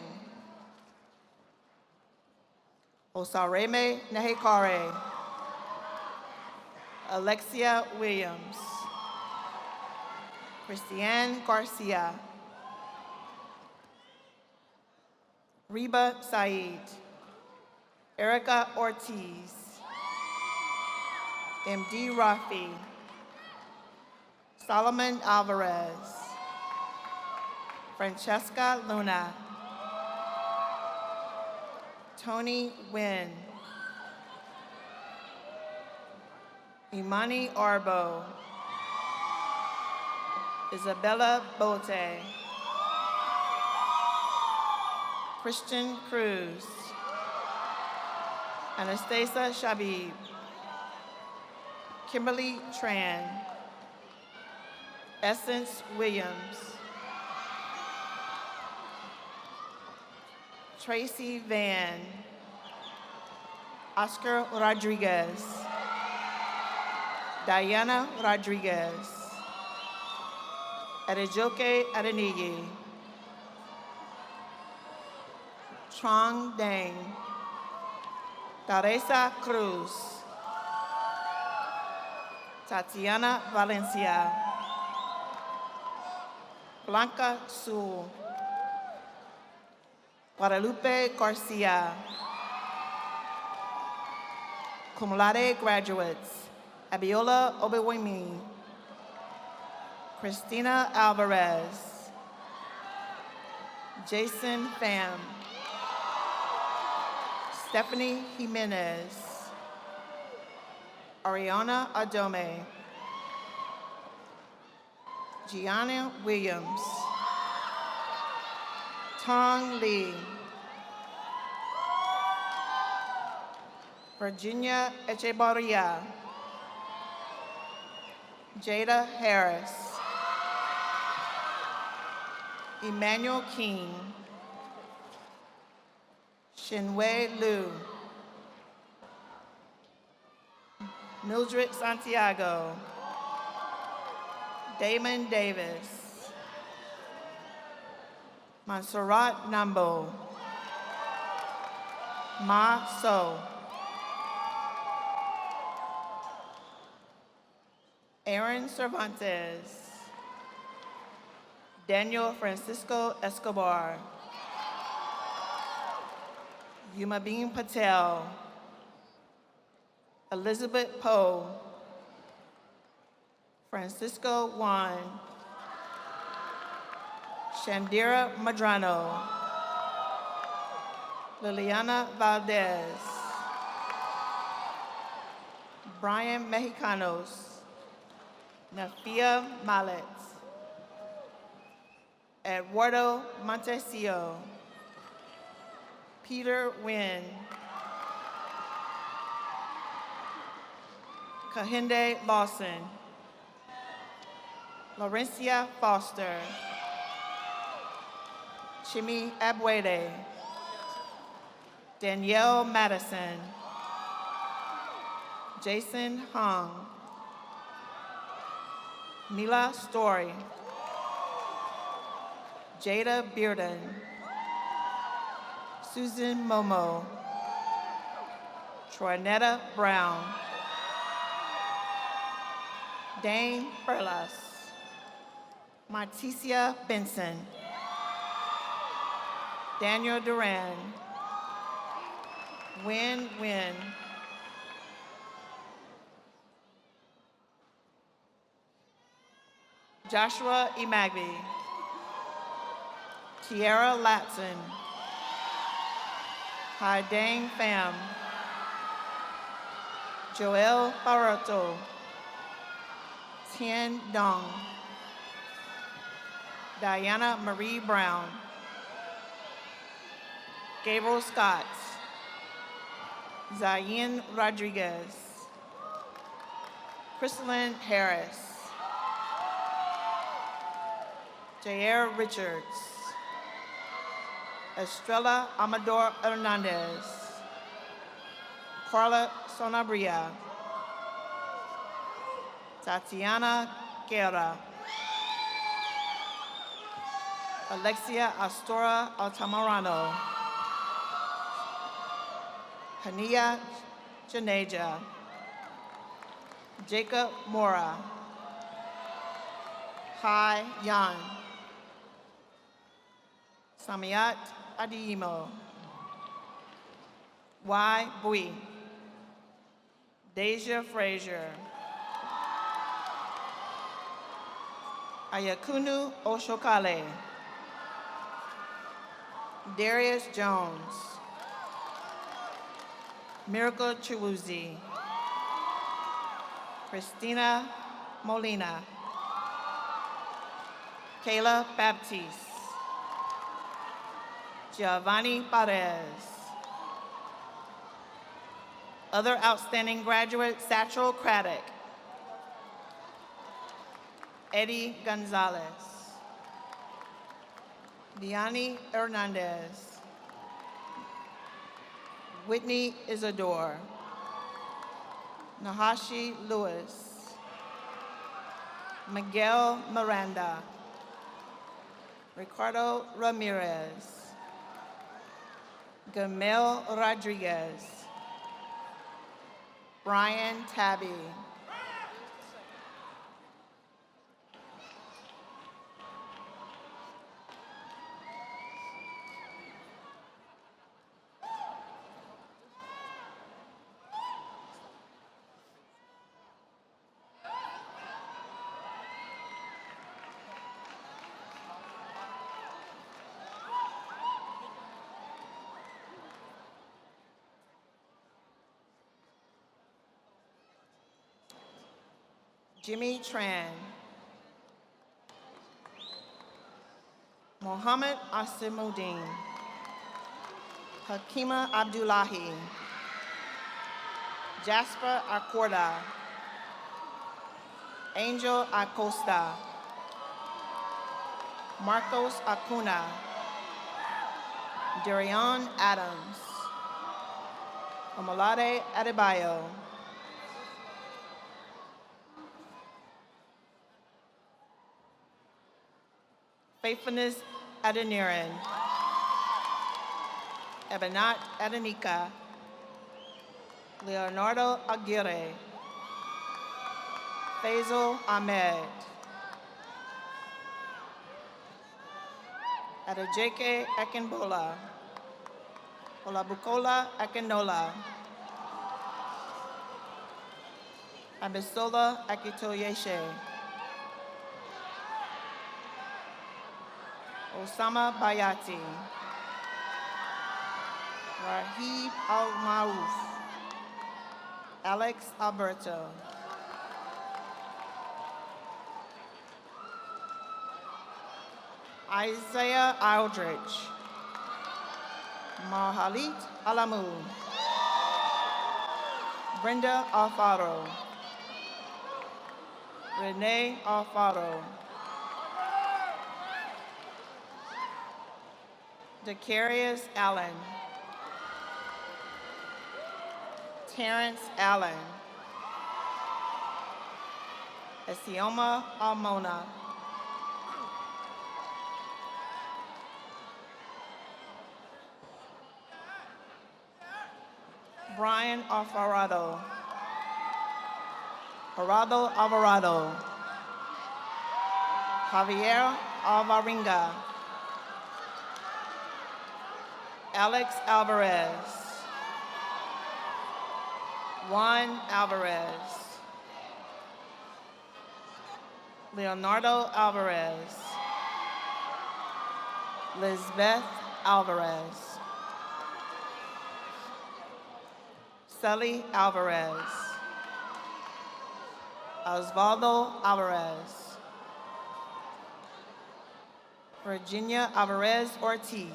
Speaker 9: Osareme Nehekare. Alexia Williams. Christiane Garcia. Reba Said. Erica Ortiz. MD Rafi. Solomon Alvarez. Francesca Luna. Tony Wynn. Imani Arbo. Isabella Bote. Christian Cruz. Anastasia Shabib. Kimberly Tran. Essence Williams. Tracy Van. Oscar Rodriguez. Diana Rodriguez. Adejoke Adenigi. Trong Dang. Teresa Cruz. Tatiana Valencia. Blanca Sewell. Guadalupe Garcia. Cum laude graduates, Abiola Obewemi. Christina Alvarez. Jason Pham. Stephanie Jimenez. Ariana Adome. Gianna Williams. Tong Lee. Virginia Echebarria. Jada Harris. Emmanuel King. Shinwei Liu. Mildred Santiago. Damon Davis. Montserrat Nambo. Ma So. Aaron Cervantes. Daniel Francisco Escobar. Yumabin Patel. Elizabeth Poe. Francisco Juan. Shandira Madrano. Liliana Valdez. Brian Mexicanos. Nafia Mallet. Eduardo Montesio. Peter Wynn. Kahinde Lawson. Laurencia Foster. Chimi Abuede. Danielle Madison. Jason Hong. Mila Story. Jada Bearden. Susan Momo. Troynetta Brown. Dane Burlas. Marticia Benson. Daniel Duran. Win Win. Joshua Imagby. Kiara Latson. Hai Dang Pham, Joel Barreto, Tien Dong, Diana Marie Brown, Gabriel Scott, Zayn Rodriguez, Crystalline Harris, Jair Richards, Estrella Amador Hernandez, Carla Sonabria, Tatiana Guerra, Alexia Astora Altamirano, Hania Janeja, Jacob Mora, Hai Yan, Samiat Adiimo, Y. Bui, Deja Frazier, Ayakunu Oshokale, Darius Jones, Miracle Chiwuzi, Christina Molina, Kayla Baptiste, Giovanni Perez. Other outstanding graduates, Satchel Craddock, Eddie Gonzalez, Diani Hernandez, Whitney Isidore, Nahashi Lewis, Miguel Miranda, Ricardo Ramirez, Gamel Rodriguez, Brian Tabby, Jimmy Tran, Mohammed Asimuddin, Hakima Abdullahi, Jasper Acorda, Angel Acosta, Marcos Acuna, Darion Adams, Omalade Adebayo, Faithfulness Adeniran, Ebenat Adenika, Leonardo Aguirre, Faisal Ahmed, Adejeke Akinbola, Olabukola Akinola, Abisola Akitoyeshe, Osama Bayati, Rahib Al-Maouf, Alex Alberto, Isaiah Aldrich, Mahalit Alamu, Brenda Alfaro, Renee Alfaro, Decarius Allen, Terrence Allen, Esioma Almona, Brian Alvarado, Gerardo Alvarado, Javier Alvarenga, Alex Alvarez, Juan Alvarez, Leonardo Alvarez, Lisbeth Alvarez, Araceli Alvarez. Osvaldo Alvarez. Virginia Alvarez Ortiz.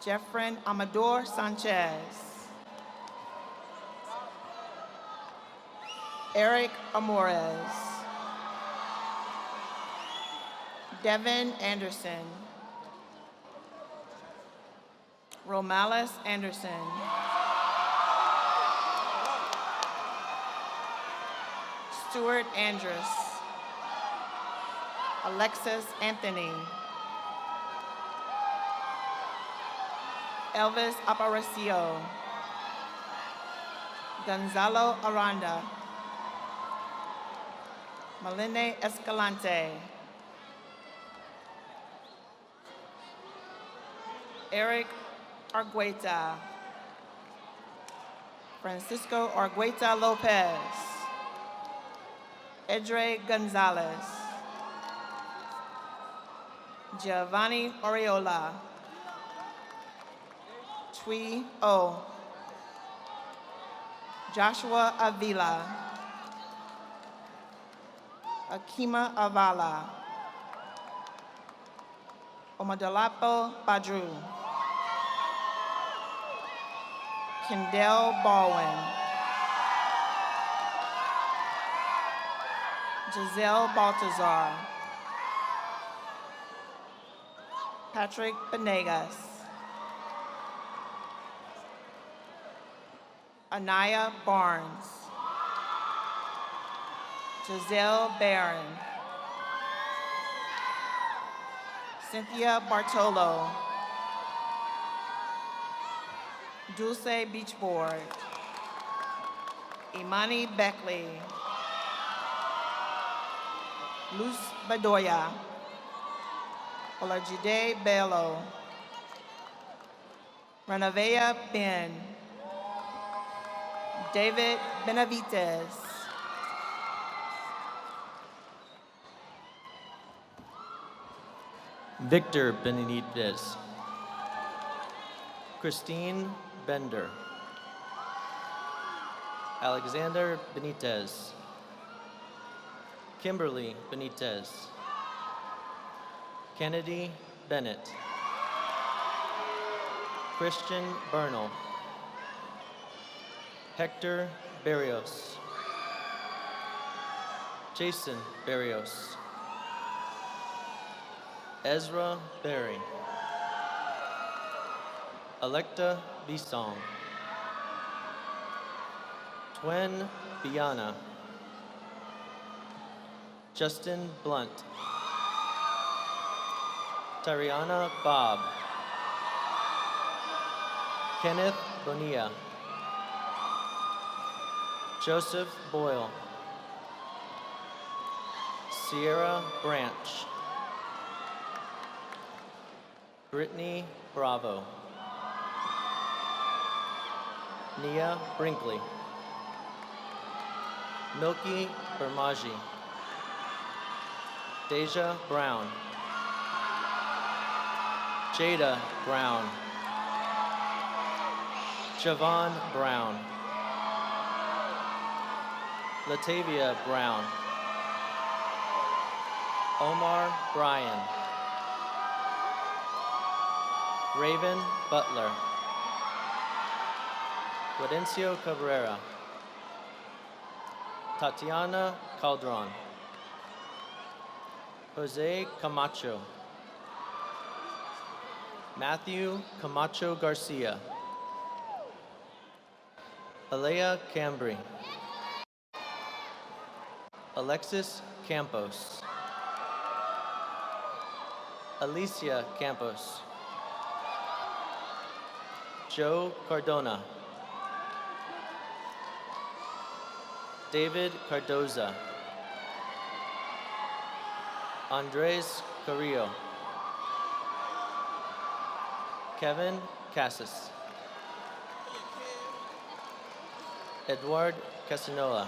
Speaker 9: Jeffrey Amador Sanchez. Eric Amores. Devin Anderson. Romalis Anderson. Stuart Andrus. Alexis Anthony. Elvis Aparicio. Gonzalo Aranda. Malene Escalante. Eric Argueta. Francisco Argueta Lopez. Edre Gonzalez. Giovanni Oriola. Tui O. Joshua Avila. Akima Avala. Omadolapo Badru. Kendall Baldwin. Giselle Baltazar. Patrick Benegas. Anaya Barnes. Giselle Barron. Cynthia Bartolo. Dulce Beachboard. Imani Beckley. Luz Bedoya. Olajide Bello. Renovea Ben. David Benavides.
Speaker 10: Victor Benitez. Christine Bender. Alexander Benitez. Kimberly Benitez. Kennedy Bennett. Christian Bernal. Hector Barrios. Jason Barrios. Ezra Berry. Electa Bisong. Twen Biana. Justin Blunt. Tariana Bob. Kenneth Bonilla. Joseph Boyle. Sierra Branch. Brittany Bravo. Nia Brinkley. Milky Bermaji. Deja Brown. Jada Brown. Javon Brown. Latavia Brown. Omar Bryan. Raven Butler. Guadencio Cabrera. Tatiana Calderon. Jose Camacho. Matthew Camacho Garcia. Alea Cambry. Alexis Campos. Alicia Campos. Joe Cardona. David Cardoza. Andres Carrillo. Kevin Cassis. Edward Casanola.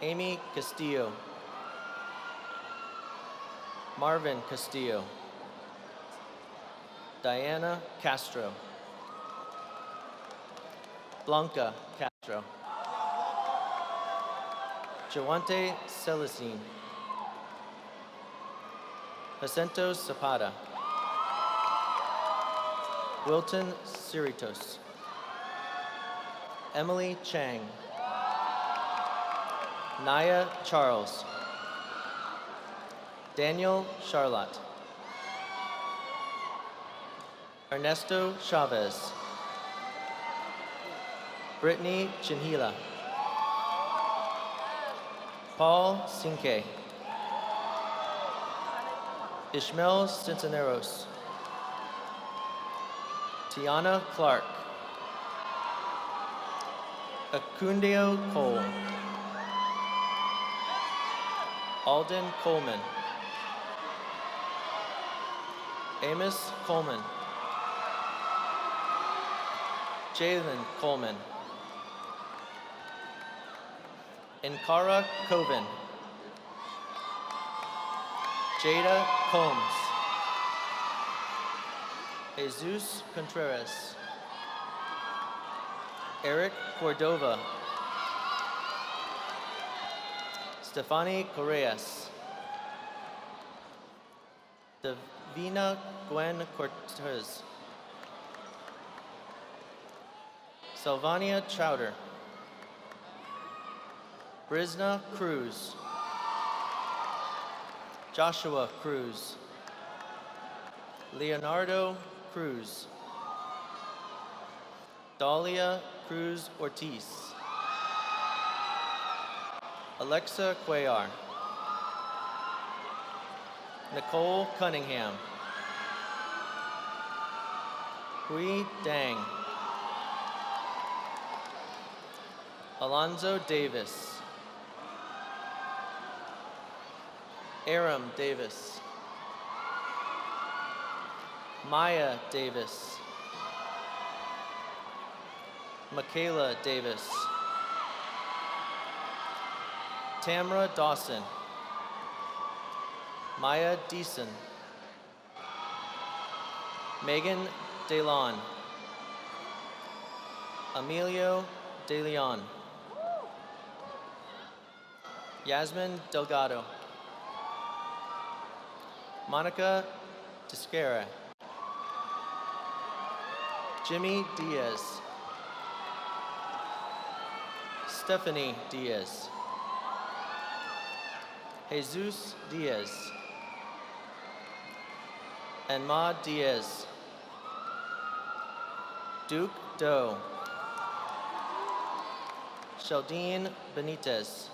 Speaker 10: Amy Castillo. Marvin Castillo. Diana Castro. Blanca Castro. Jawante Celestine. Jacinto Zapata. Wilton Cerritos. Emily Chang. Naya Charles. Daniel Charlotte. Ernesto Chavez. Brittany Chinhila. Paul Cinque. Ishmael Centeneros. Tiana Clark. Acundio Cole. Alden Coleman. Amos Coleman. Jalen Coleman. Inkara Coven. Jada Combs. Jesus Contreras. Eric Cordova. Stefani Correas. Davina Gwen Cortez. Sylvania Chowder. Brisna Cruz. Joshua Cruz. Leonardo Cruz. Dahlia Cruz Ortiz. Alexa Cuellar. Nicole Cunningham. Hui Dang. Alonzo Davis. Aram Davis. Maya Davis. Michaela Davis. Tamra Dawson. Maya Deason. Megan DeLon. Emilio De Leon. Yasmin Delgado. Monica Tiscara. Jimmy Diaz. Stephanie Diaz. Jesus Diaz. And Ma Diaz. Duke Doe. Sheldine Benitez.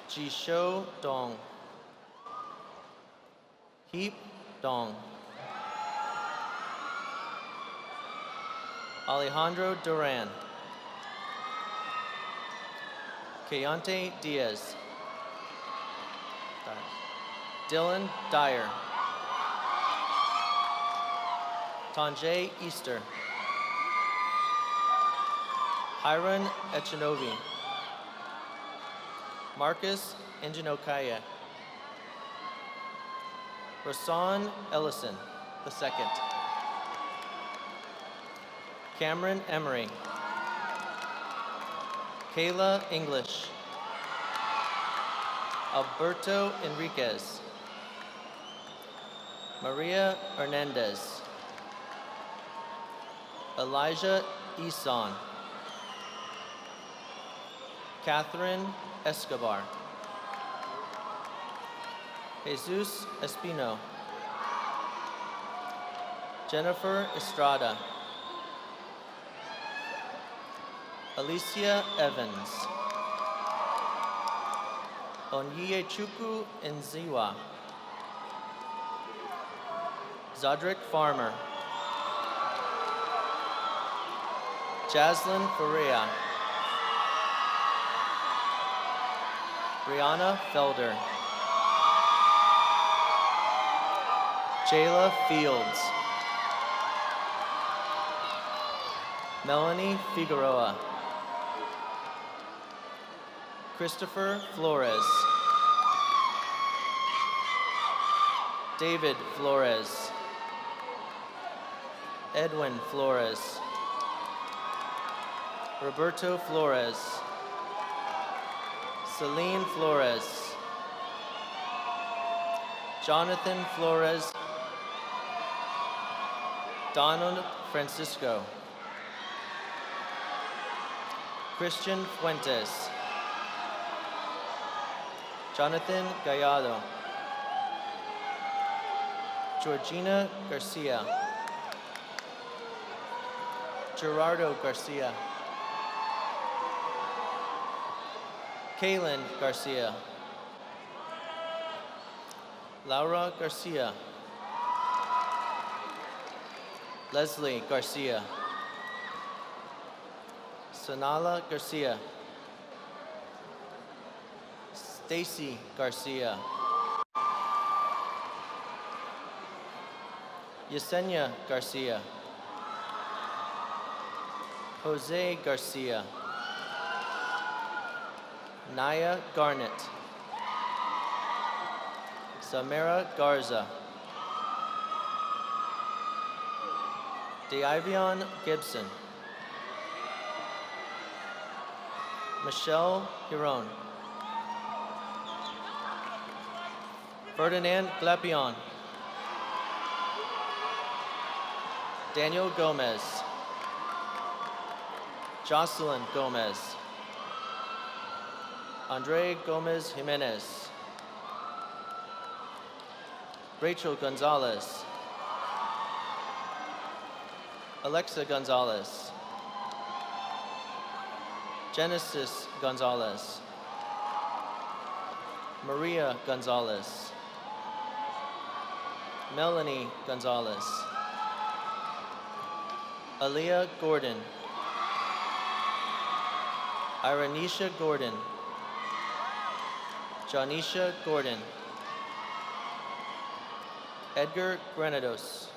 Speaker 10: Jisho Dong. Heap Dong. Alejandro Duran. Kayante Diaz. Dylan Dyer. Tanjay Easter. Hiron Echinovi. Marcus Ingenokaya. Rasan Ellison II. Cameron Emery. Kayla English. Alberto Enriquez. Maria Hernandez. Elijah Eson. Catherine Escobar. Jesus Espino. Jennifer Estrada. Alicia Evans. Onyechukwu Nziwa. Zodrick Farmer. Jaslyn Faria. Brianna Felder. Jayla Fields. Melanie Figueroa. Christopher Flores. David Flores. Edwin Flores. Roberto Flores. Celine Flores. Jonathan Flores. Donald Francisco. Christian Fuentes. Jonathan Gallardo. Georgina Garcia. Gerardo Garcia. Kaylin Garcia. Laura Garcia. Leslie Garcia. Sonala Garcia. Stacy Garcia. Yesenia Garcia. Jose Garcia. Naya Garnett. Samara Garza. Deivion Gibson. Michelle Hiron. Ferdinand Glapion. Daniel Gomez. Jocelyn Gomez. Andre Gomez Jimenez. Rachel Gonzalez. Alexa Gonzalez. Genesis Gonzalez. Maria Gonzalez. Melanie Gonzalez. Aaliyah Gordon. Iranisha Gordon. Janisha Gordon. Edgar Granados.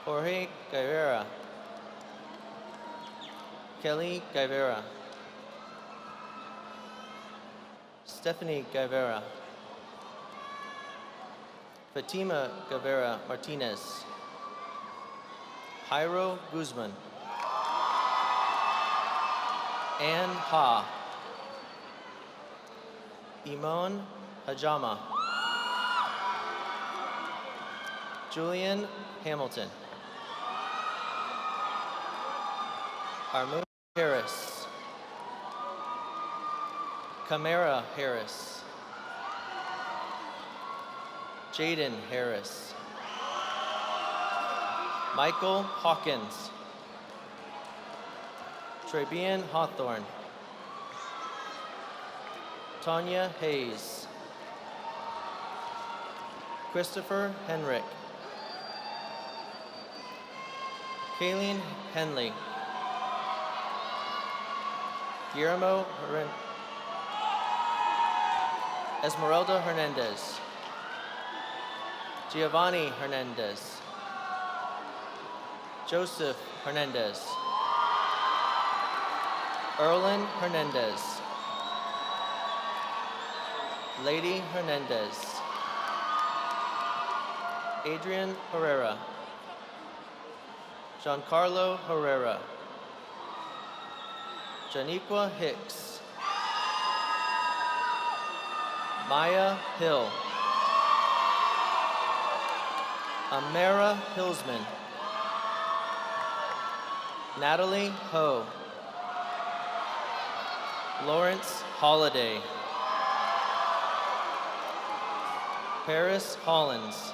Speaker 10: Jorge Guevara. Kelly Guevara. Stephanie Guevara. Fatima Guevara Martinez. Jairo Guzman. Ann Ha. Imon Hajama. Julian Hamilton. Armand Harris. Camara Harris. Jaden Harris. Michael Hawkins. Trebian Hawthorne. Tanya Hayes. Christopher Henrick. Kayleen Henley. Guillermo Esmeralda Hernandez. Giovanni Hernandez. Joseph Hernandez. Erlin Hernandez. Lady Hernandez. Adrian Herrera. Giancarlo Herrera. Janiqua Hicks. Maya Hill. Amara Hillsman. Natalie Ho. Lawrence Holiday. Paris Hollins.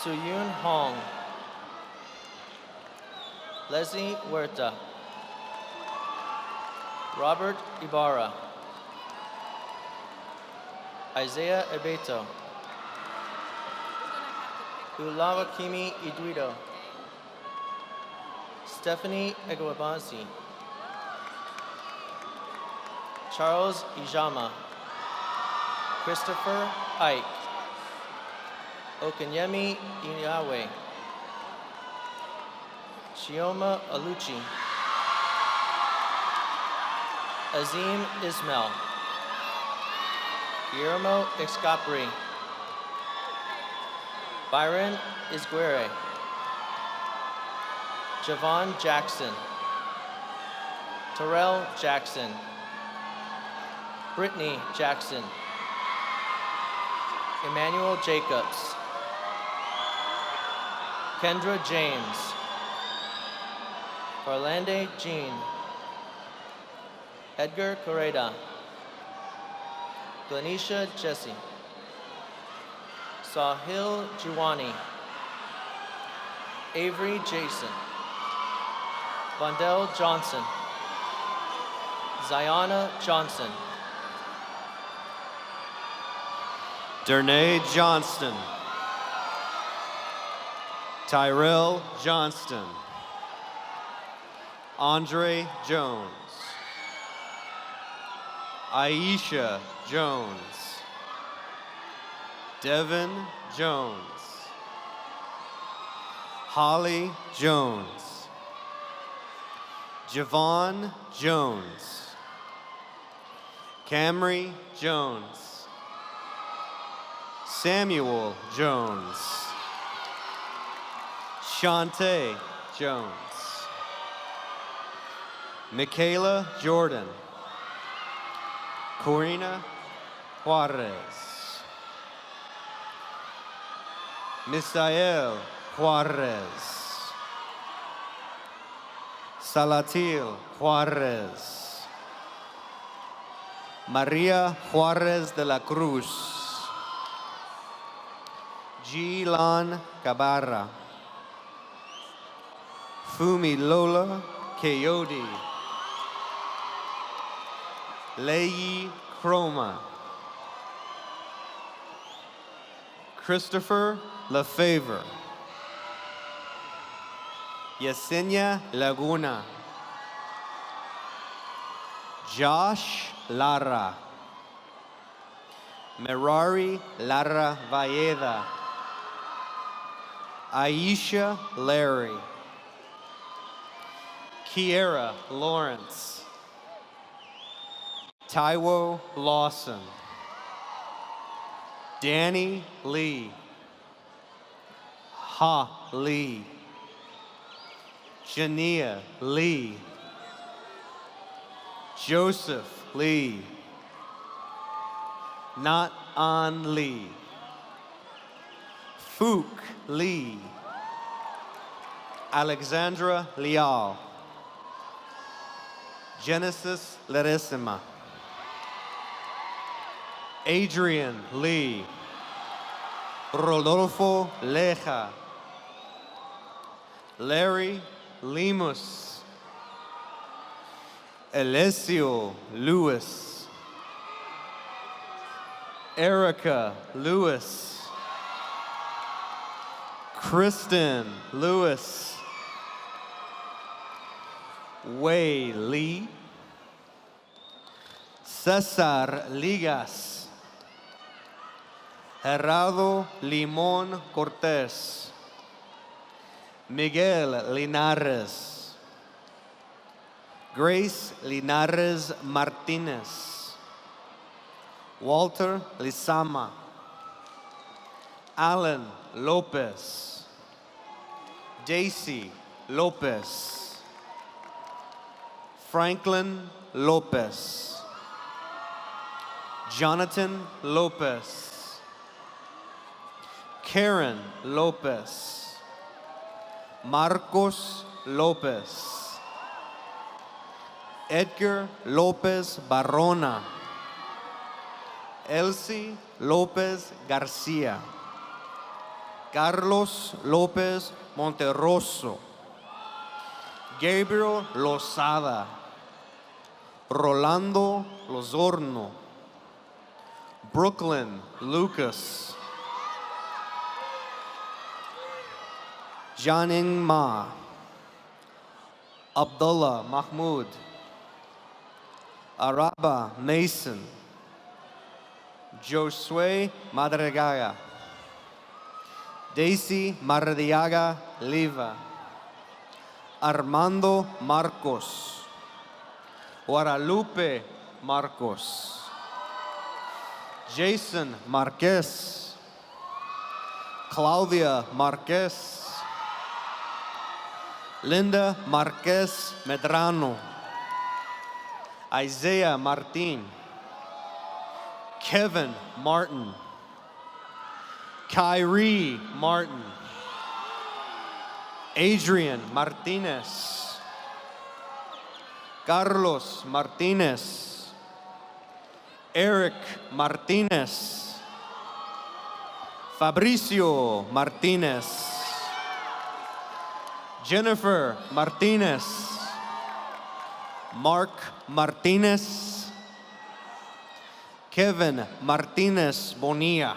Speaker 10: Suyun Hong. Leslie Huerta. Robert Ibarra. Isaiah Ebeto. Ulawakimi Idwido. Stephanie Eguabansi. Charles Ijama. Christopher Ike. Okanyemi Inyawe. Chioma Aluchi. Azim Ismail. Guillermo Escapri. Byron Isguere. Javon Jackson, Terrell Jackson, Brittany Jackson, Emmanuel Jacobs, Kendra James, Orlando Jean, Edgar Correda, Glenisha Jesse, Sahil Juwani, Avery Jason, Vondell Johnson, Ziona Johnson,
Speaker 11: Dernier Johnston, Tyrell Johnston, Andre Jones, Aisha Jones, Devin Jones, Holly Jones, Javon Jones, Camry Jones, Samuel Jones, Shantae Jones, Michaela Jordan, Corina Juarez, Misael Juarez, Salatil Juarez, Maria Juarez de la Cruz, Gilan Cabarra, Fumi Lola Coyote, Leyi Chroma, Christopher Lefevre, Yesenia Laguna, Josh Lara, Merari Lara Valleda, Aisha Larry, Kiera Lawrence, Taiwo Lawson, Danny Lee, Ha Lee, Jania Lee, Joseph Lee, Not An Lee, Fook Lee, Alexandra Leal, Genesis Larissima, Adrian Lee, Rodolfo Leja, Larry Lemus, Alessio Lewis, Erica Lewis, Kristen Lewis, Wei Lee, Cesar Ligas, Gerardo Limón Cortés, Miguel Linares, Grace Linares Martinez, Walter Lizama, Alan Lopez, Daisy Lopez, Franklin Lopez, Jonathan Lopez, Karen Lopez, Marcos Lopez, Edgar Lopez Barrona, Elsie Lopez Garcia, Carlos Lopez Monterroso, Gabriel Lozada, Rolando Lozorno, Brooklyn Lucas, Janing Ma, Abdullah Mahmoud, Araba Mason, Josue Madrigaga, Daisy Mardiaga Liva, Armando Marcos, Guadalupe Marcos, Jason Marquez, Claudia Marquez, Linda Marquez Medrano, Isaiah Martin, Kevin Martin, Kyrie Martin, Adrian Martinez, Carlos Martinez, Eric Martinez, Fabricio Martinez, Jennifer Martinez, Mark Martinez, Kevin Martinez Bonilla,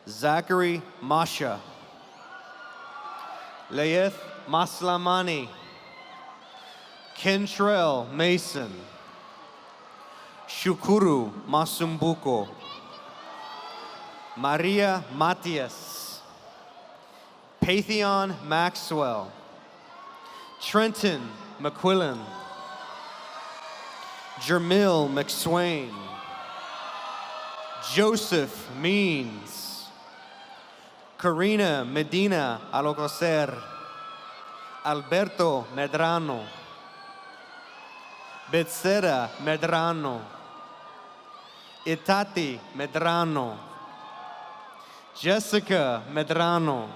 Speaker 11: Zachary Masha, Leith Maslamani, Kentrell Mason, Shukuru Masumbuko, Maria Matias, Patheon Maxwell, Trenton McQuillan, Jermil McSwain, Joseph Means, Karina Medina Alococer, Alberto Medrano, Becerra Medrano, Itati Medrano, Jessica Medrano,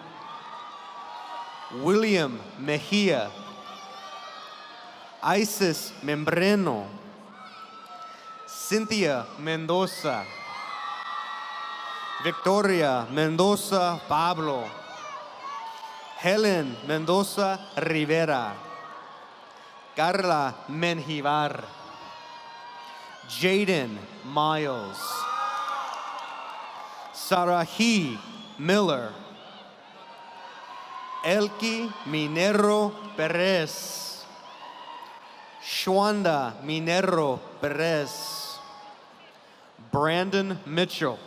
Speaker 11: William Mejia, Isis Membreno, Cynthia Mendoza, Victoria Mendoza Pablo, Helen Mendoza Rivera, Carla Menjivar, Jaden Miles, Sarahi Miller, Elki Minero Perez, Shwanda Minero Perez, Brandon Mitchell,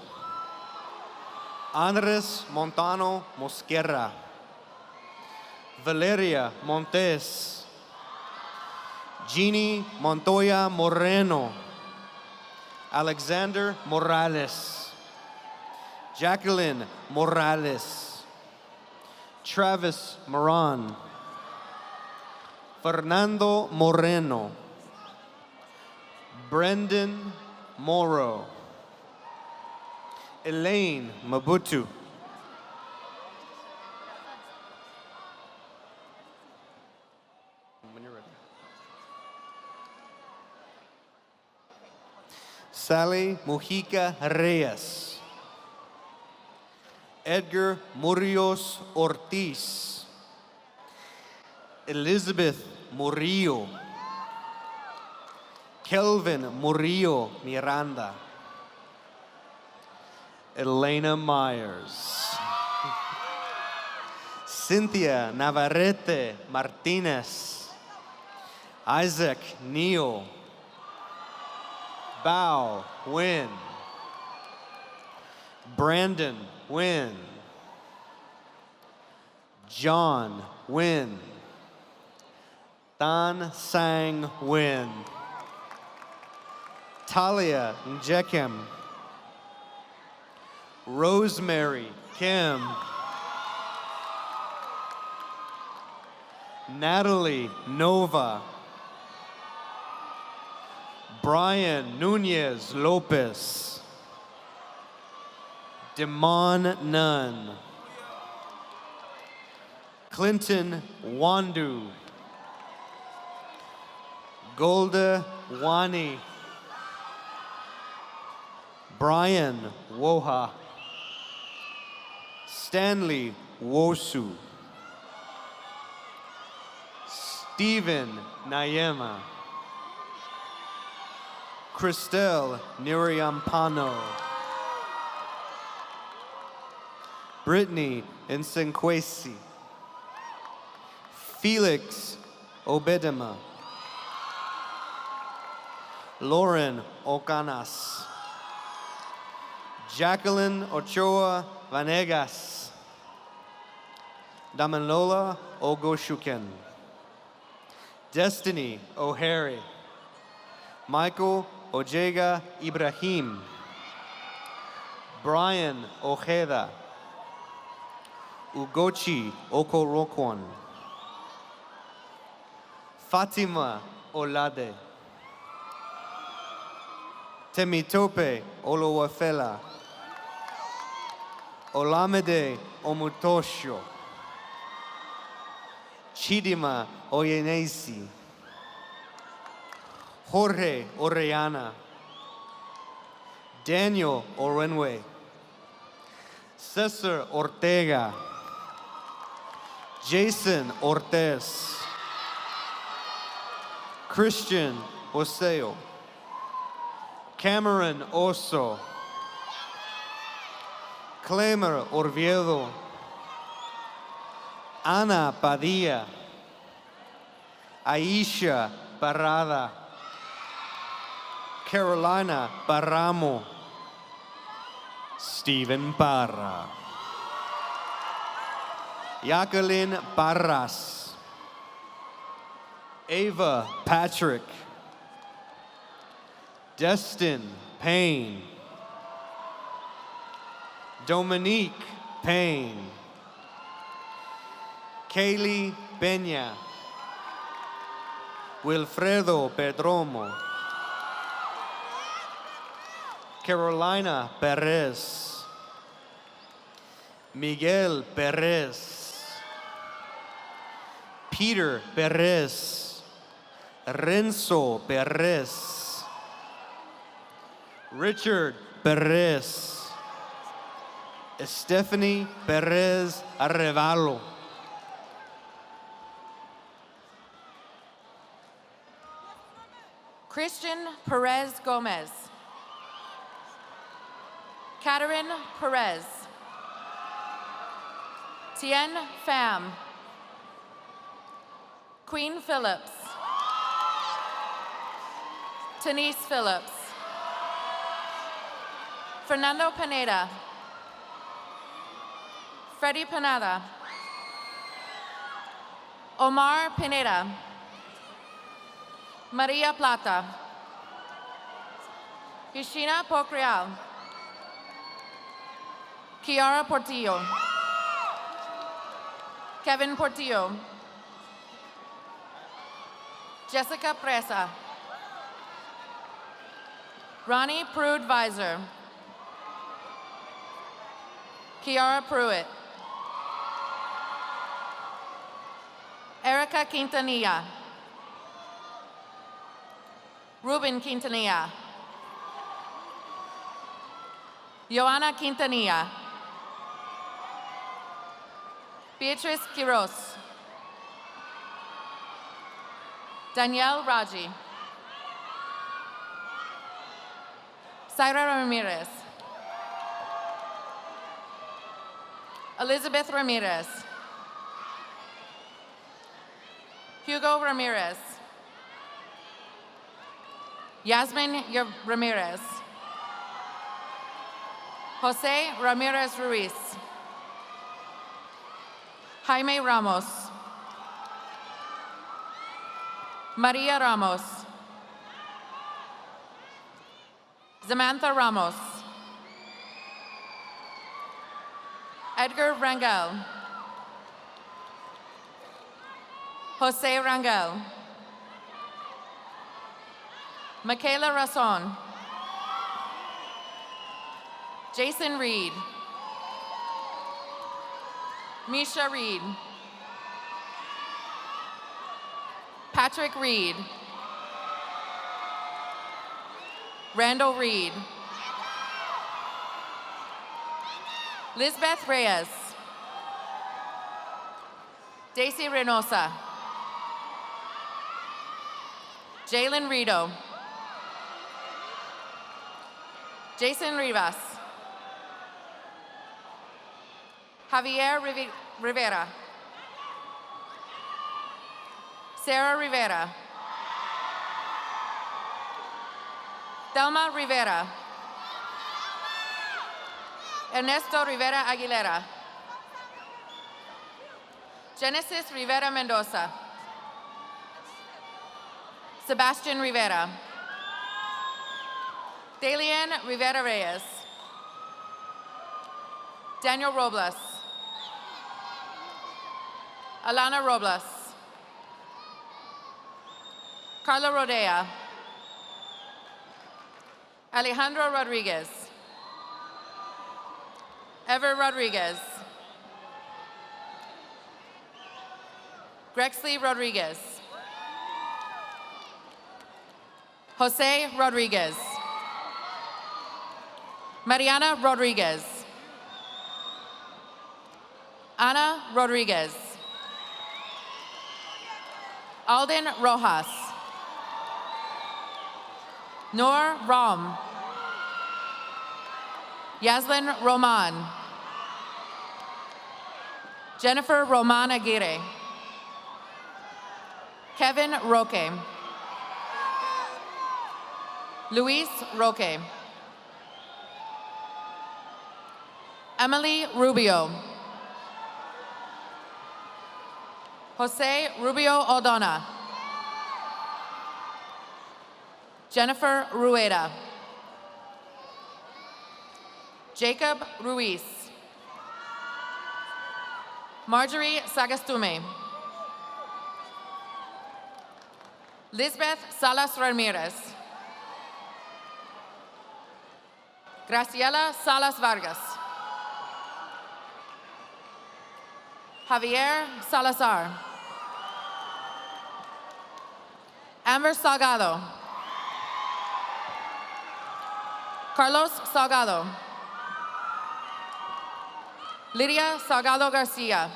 Speaker 11: Andres Montano Mosquera, Valeria Montes, Jeannie Montoya Moreno, Alexander Morales, Jacqueline Morales, Travis Moran, Fernando Moreno, Brendan Morrow, Elaine Mabutu, when you're ready. Sally Mujica Reyes, Edgar Murillos Ortiz, Elizabeth Murillo, Kelvin Murillo Miranda, Elena Myers, Cynthia Navarrete Martinez, Isaac Neal, Bao Nguyen, Brandon Nguyen, John Nguyen, Tan Sang Nguyen, Talia Njekem, Rosemary Kim, Natalie Nova, Brian Nunez Lopez, Demon Nunn, Clinton Wandu, Golda Wani, Brian Woha, Stanley Wosu, Stephen Nayema, Christelle Niriampano, Brittany Nsenkwesi, Felix Obedema, Lauren Ocanas, Jacqueline Ochoa Vanegas, Damanola Ogoshuken, Destiny O'Hare, Michael Ojega Ibrahim, Brian Ojeda, Ugochi Okorokwon, Fatima Olade. Temitope Olowafela. Olamide Omutosho. Chidima Oyenesi. Jorge Orellana. Daniel Orenwe. Cesar Ortega. Jason Ortez. Christian Oseo. Cameron Oso. Clemer Orviedo. Ana Padilla. Aisha Barrada. Carolina Barramo. Stephen Barra. Jacqueline Barras. Ava Patrick. Destin Payne. Dominique Payne. Kaylee Benya. Wilfredo Pedromo. Carolina Perez. Miguel Perez. Peter Perez. Renzo Perez. Richard Perez. Stephanie Perez Arevalo.
Speaker 12: Christian Perez Gomez. Catherine Perez. Tien Pham. Queen Phillips. Denise Phillips. Fernando Pineda. Freddie Pineda. Omar Pineda. Maria Plata. Yushina Pocreal. Kiara Portillo. Kevin Portillo. Jessica Presa. Ronnie Prude Visor. Kiara Pruitt. Erica Quintanilla. Ruben Quintanilla. Joanna Quintanilla. Beatrice Quiroz. Danielle Raji. Zaira Ramirez. Elizabeth Ramirez. Hugo Ramirez. Yasmin Ramirez. Jose Ramirez Ruiz. Jaime Ramos. Maria Ramos. Samantha Ramos. Edgar Rangel. Jose Rangel. Michaela Rasson. Jason Reed. Misha Reed. Patrick Reed. Randall Reed. Lisbeth Reyes. Daisy Reynosa. Jalen Rito. Jason Rivas. Javier Rivera. Sarah Rivera. Thelma Rivera. Ernesto Rivera Aguilera. Genesis Rivera Mendoza. Sebastian Rivera. Dalian Rivera Reyes. Daniel Robles. Alana Robles. Carla Rodea. Alejandro Rodriguez. Ever Rodriguez. Grexley Rodriguez. Jose Rodriguez. Mariana Rodriguez. Ana Rodriguez. Alden Rojas. Noor Ram. Yaslin Roman. Jennifer Roman Aguirre. Kevin Roque. Luis Roque. Emily Rubio. Jose Rubio Aldana. Jennifer Rueda. Jacob Ruiz. Marjorie Sagastume. Lisbeth Salas Ramirez. Graciela Salas Vargas. Javier Salazar. Amber Salgado. Carlos Salgado. Lydia Salgado Garcia.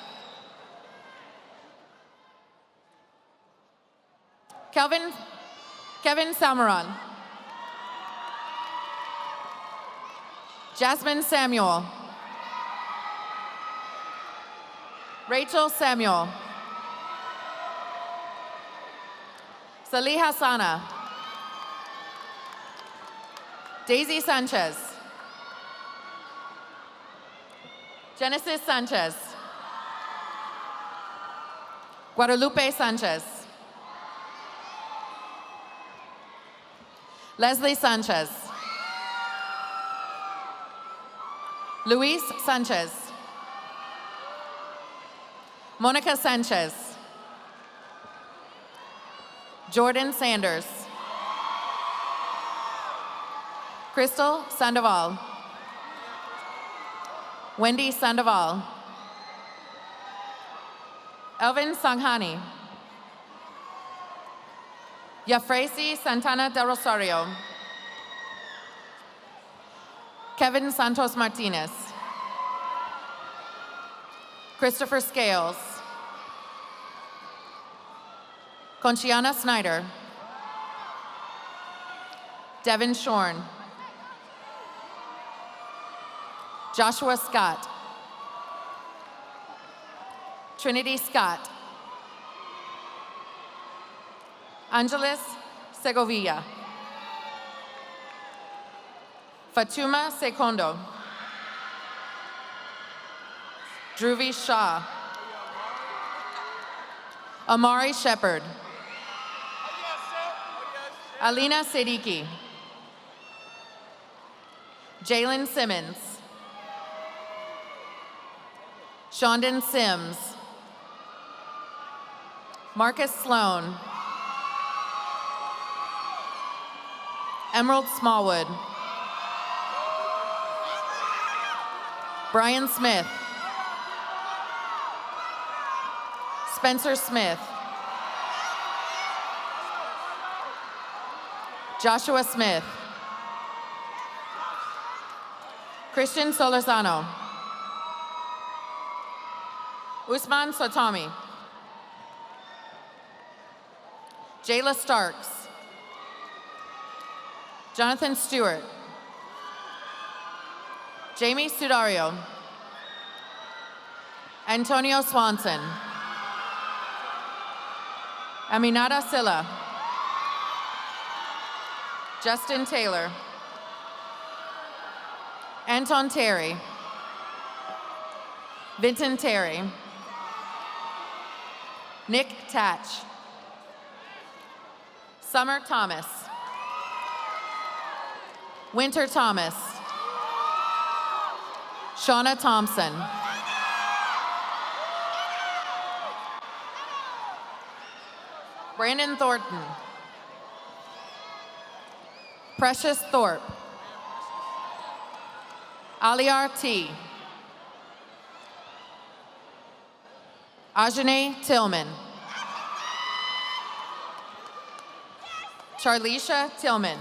Speaker 12: Kevin Samaran. Jasmine Samuel. Rachel Samuel. Salih Hassana. Daisy Sanchez. Genesis Sanchez. Guadalupe Sanchez. Leslie Sanchez. Luis Sanchez. Monica Sanchez. Jordan Sanders. Crystal Sandoval. Wendy Sandoval. Elvin Sanghani. Yafresi Santana de Rosario. Kevin Santos Martinez. Christopher Scales. Conchiana Snyder. Devin Shorn. Joshua Scott. Trinity Scott. Angeles Segovia. Fatuma Secondo. Dhruvi Shah. Amari Shepard. Alina Siddiqui. Jalen Simmons. Shondon Sims. Marcus Sloan. Emerald Smallwood. Brian Smith. Spencer Smith. Joshua Smith. Christian Solorzano. Usman Sotami. Jayla Starks. Jonathan Stewart. Jamie Sudario. Antonio Swanson. Aminata Silla. Justin Taylor. Anton Terry. Vinton Terry. Nick Tatch. Summer Thomas. Winter Thomas. Shauna Thompson. Brandon Thornton. Precious Thorpe. Aliar T. Ajane Tillman. Charlisha Tillman.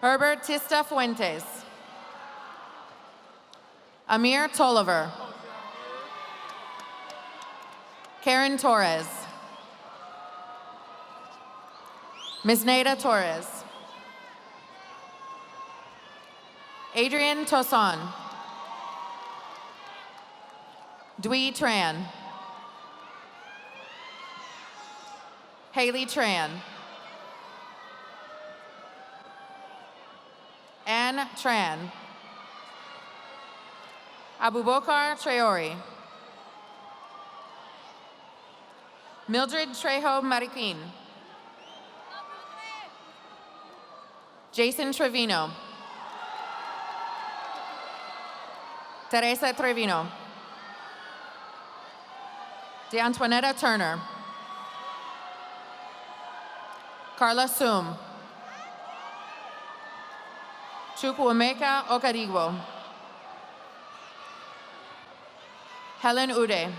Speaker 12: Herbert Tista Fuentes. Amir Tolliver. Karen Torres. Ms. Nada Torres. Adrian Tosan. Dwee Tran. Haley Tran. Anne Tran. Abubakar Traore. Mildred Trejo Mariquin. Jason Trevino. Teresa Trevino. DeAntoinetta Turner. Carla Sum. Chukwuemeka Okadigbo. Helen Ude.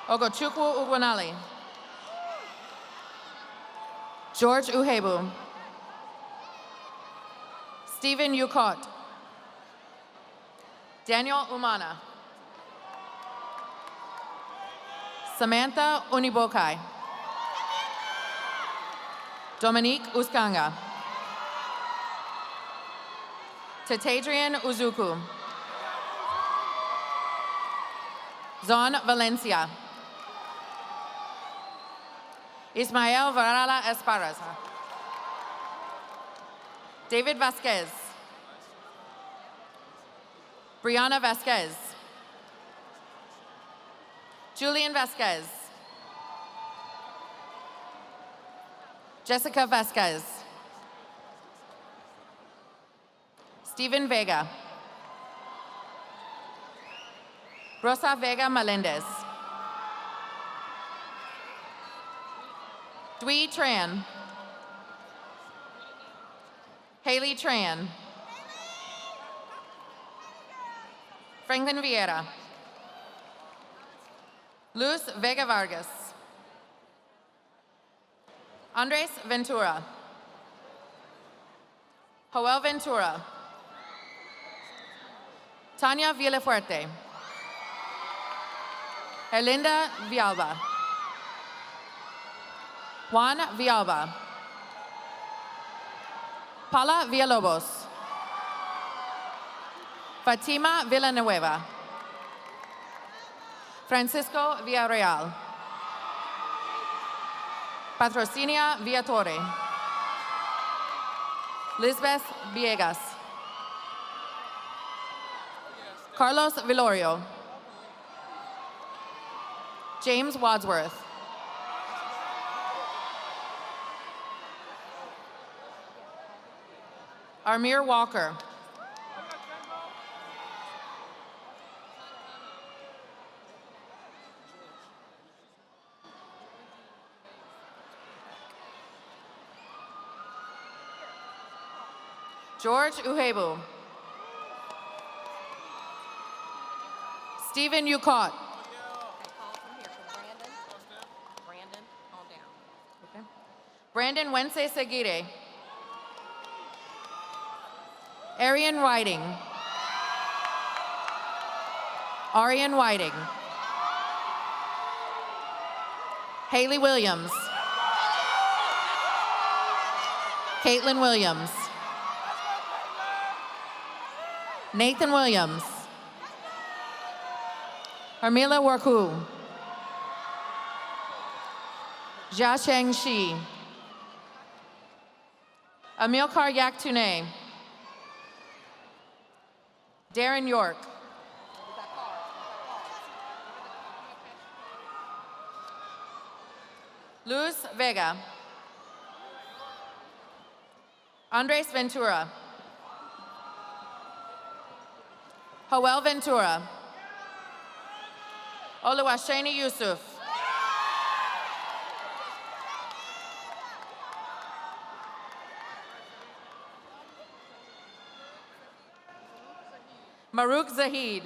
Speaker 12: Ogochukwu Ugwanali. George Uhebu. Stephen Yukot. Daniel Umana. Samantha Unibokai. Dominique Uskanga. Tatadrian Uzuku. Zon Valencia. Ismael Varala Esparza. David Vasquez. Brianna Vasquez. Julian Vasquez. Jessica Vasquez. Stephen Vega. Rosa Vega Melendez. Dwee Tran. Haley Tran. Franklin Vieira. Luz Vega Vargas. Andres Ventura. Joel Ventura. Tanya Villafuerte. Erlinda Villalba. Juan Villalba. Paula Villalobos. Fatima Villanueva. Francisco Villarreal. Patrocinia Viatorre. Lisbeth Villegas. Carlos Villorio. James Wadsworth. Armir Walker. George Uhebu. Stephen Yukot.
Speaker 2: Brandon, on down.
Speaker 12: Okay. Brandon Wense Seguire. Arian Whiting. Arian Whiting. Haley Williams. Caitlin Williams. Nathan Williams. Armila Warku. Jia Sheng Shi. Amilcar Yaktune. Darren York. Luz Vega. Andres Ventura. Joel Ventura. Oluwasheni Yusuf. Maruk Zahid.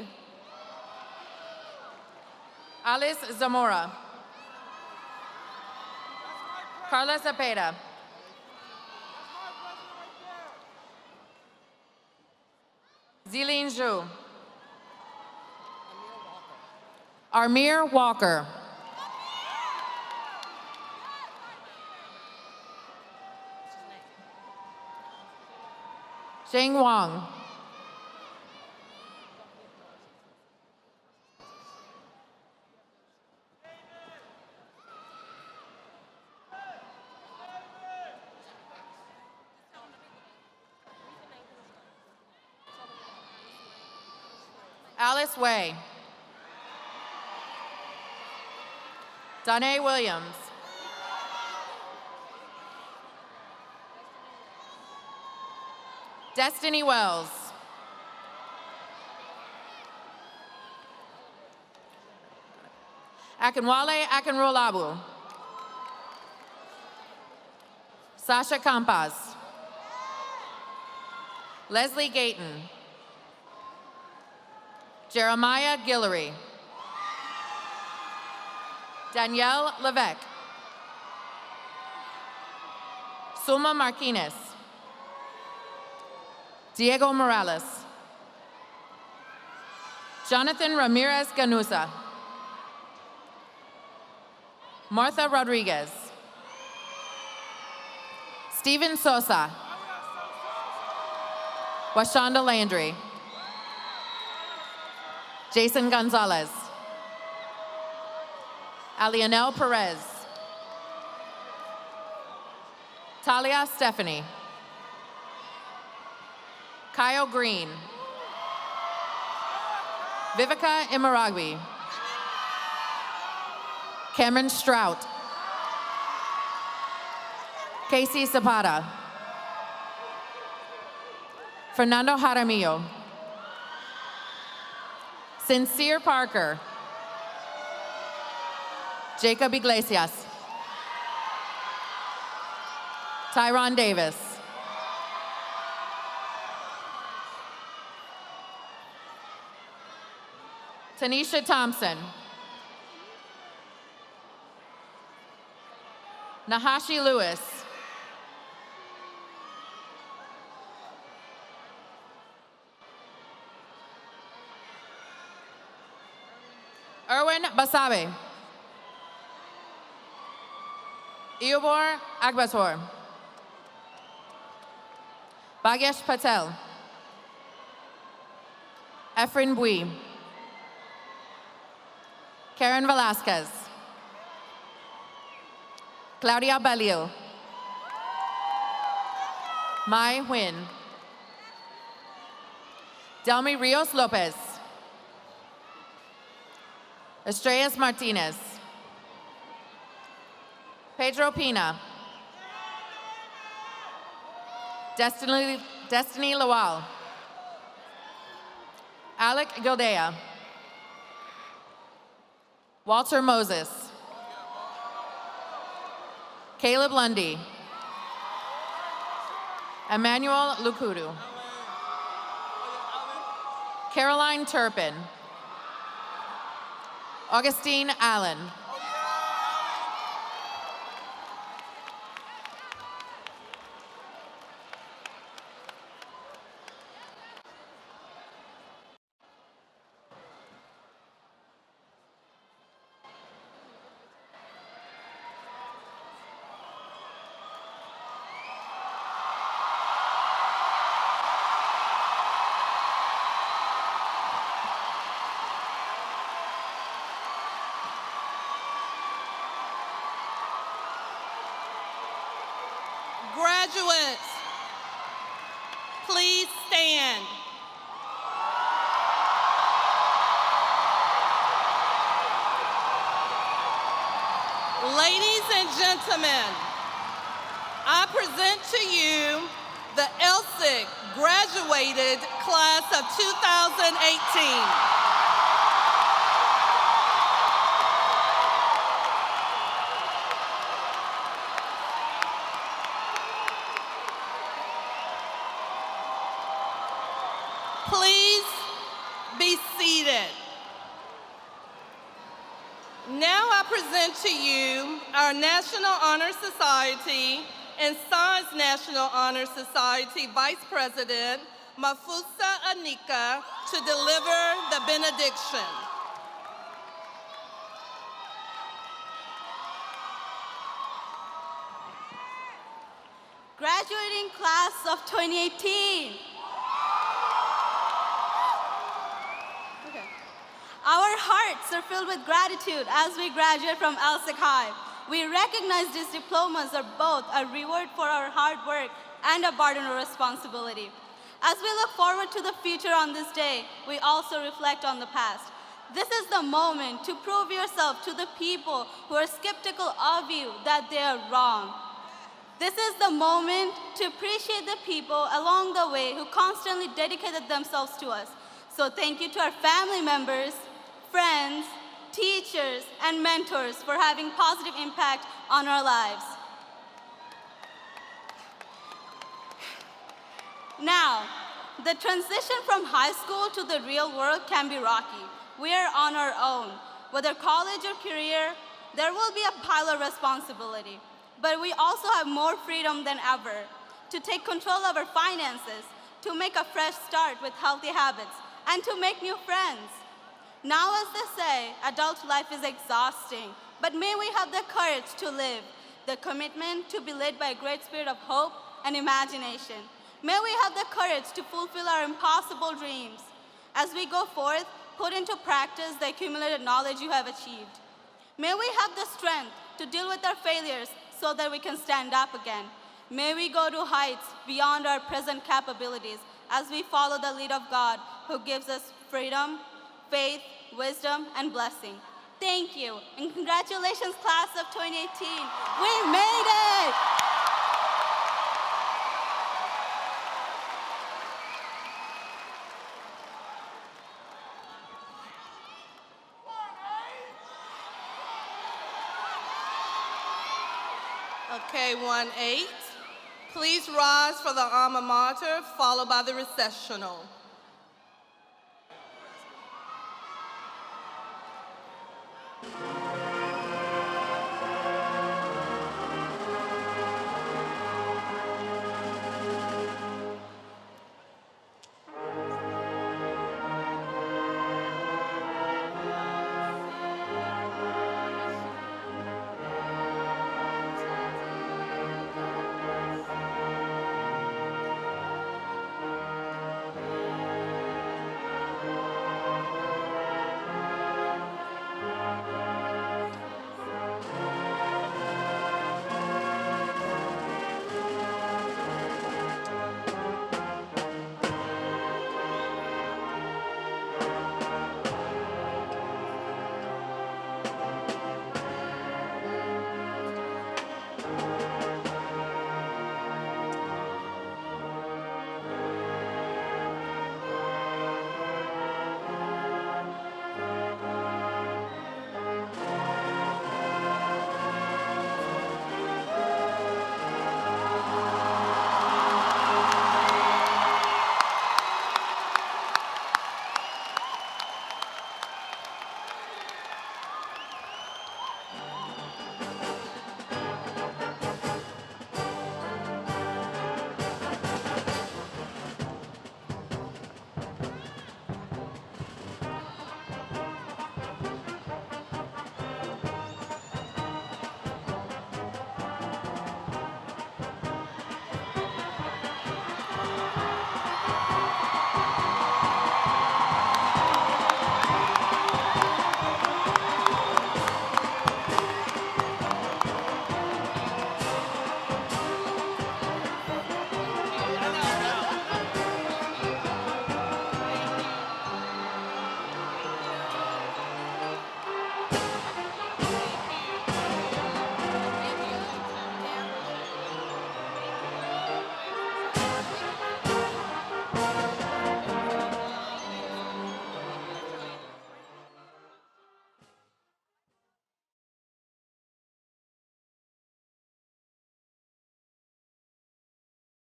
Speaker 12: Alice Zamora. Carla Zapeta. Zilin Zhu. Armir Walker. Sheng Wang. Alice Way. Danae Williams. Destiny Wells. Akinwale Akinrolabu. Sasha Campas. Leslie Gayton. Jeremiah Guillory. Danielle Levesque. Suma Martinez. Diego Morales. Jonathan Ramirez Ganusa. Martha Rodriguez. Steven Sosa. Washonda Landry. Jason Gonzalez. Alianel Perez. Talia Stephanie. Kyle Green. Vivica Imaragui. Cameron Strout. Casey Zapata. Fernando Jaramillo. Sincere Parker. Jacob Iglesias. Tyron Davis. Tanisha Thompson. Nahashi Lewis. Erwin Basabe. Eobor Agbator. Bhagesh Patel. Efren Bui. Karen Velasquez. Claudia Balil. Mai Huynh. Delmi Rios Lopez. Estrellas Martinez. Pedro Pina. Destiny Lawal. Alec Gildea. Walter Moses. Caleb Lundy. Emmanuel Lukudu. Caroline Turpin. Augustine Allen.
Speaker 1: Graduates, please stand. Ladies and gentlemen, I present to you the Elsik graduated class of 2018. Be seated. Now I present to you our National Honor Society and Science National Honor Society Vice President, Mafusa Anika, to deliver the benediction.
Speaker 13: Graduating class of 2018. Our hearts are filled with gratitude as we graduate from Elsik High. We recognize these diplomas are both a reward for our hard work and a burden of responsibility. As we look forward to the future on this day, we also reflect on the past. This is the moment to prove yourself to the people who are skeptical of you that they are wrong. This is the moment to appreciate the people along the way who constantly dedicated themselves to us. So thank you to our family members, friends, teachers, and mentors for having positive impact on our lives. Now, the transition from high school to the real world can be rocky. We are on our own. Whether college or career, there will be a pile of responsibility. But we also have more freedom than ever to take control of our finances, to make a fresh start with healthy habits, and to make new friends. Now, as they say, adult life is exhausting, but may we have the courage to live, the commitment to be led by a great spirit of hope and imagination. May we have the courage to fulfill our impossible dreams. As we go forth, put into practice the accumulated knowledge you have achieved. May we have the strength to deal with our failures so that we can stand up again. May we go to heights beyond our present capabilities as we follow the lead of God, who gives us freedom, faith, wisdom, and blessing. Thank you, and congratulations, class of 2018. We made it!
Speaker 1: Okay, 1-8. Please rise for the alma mater, followed by the recessional.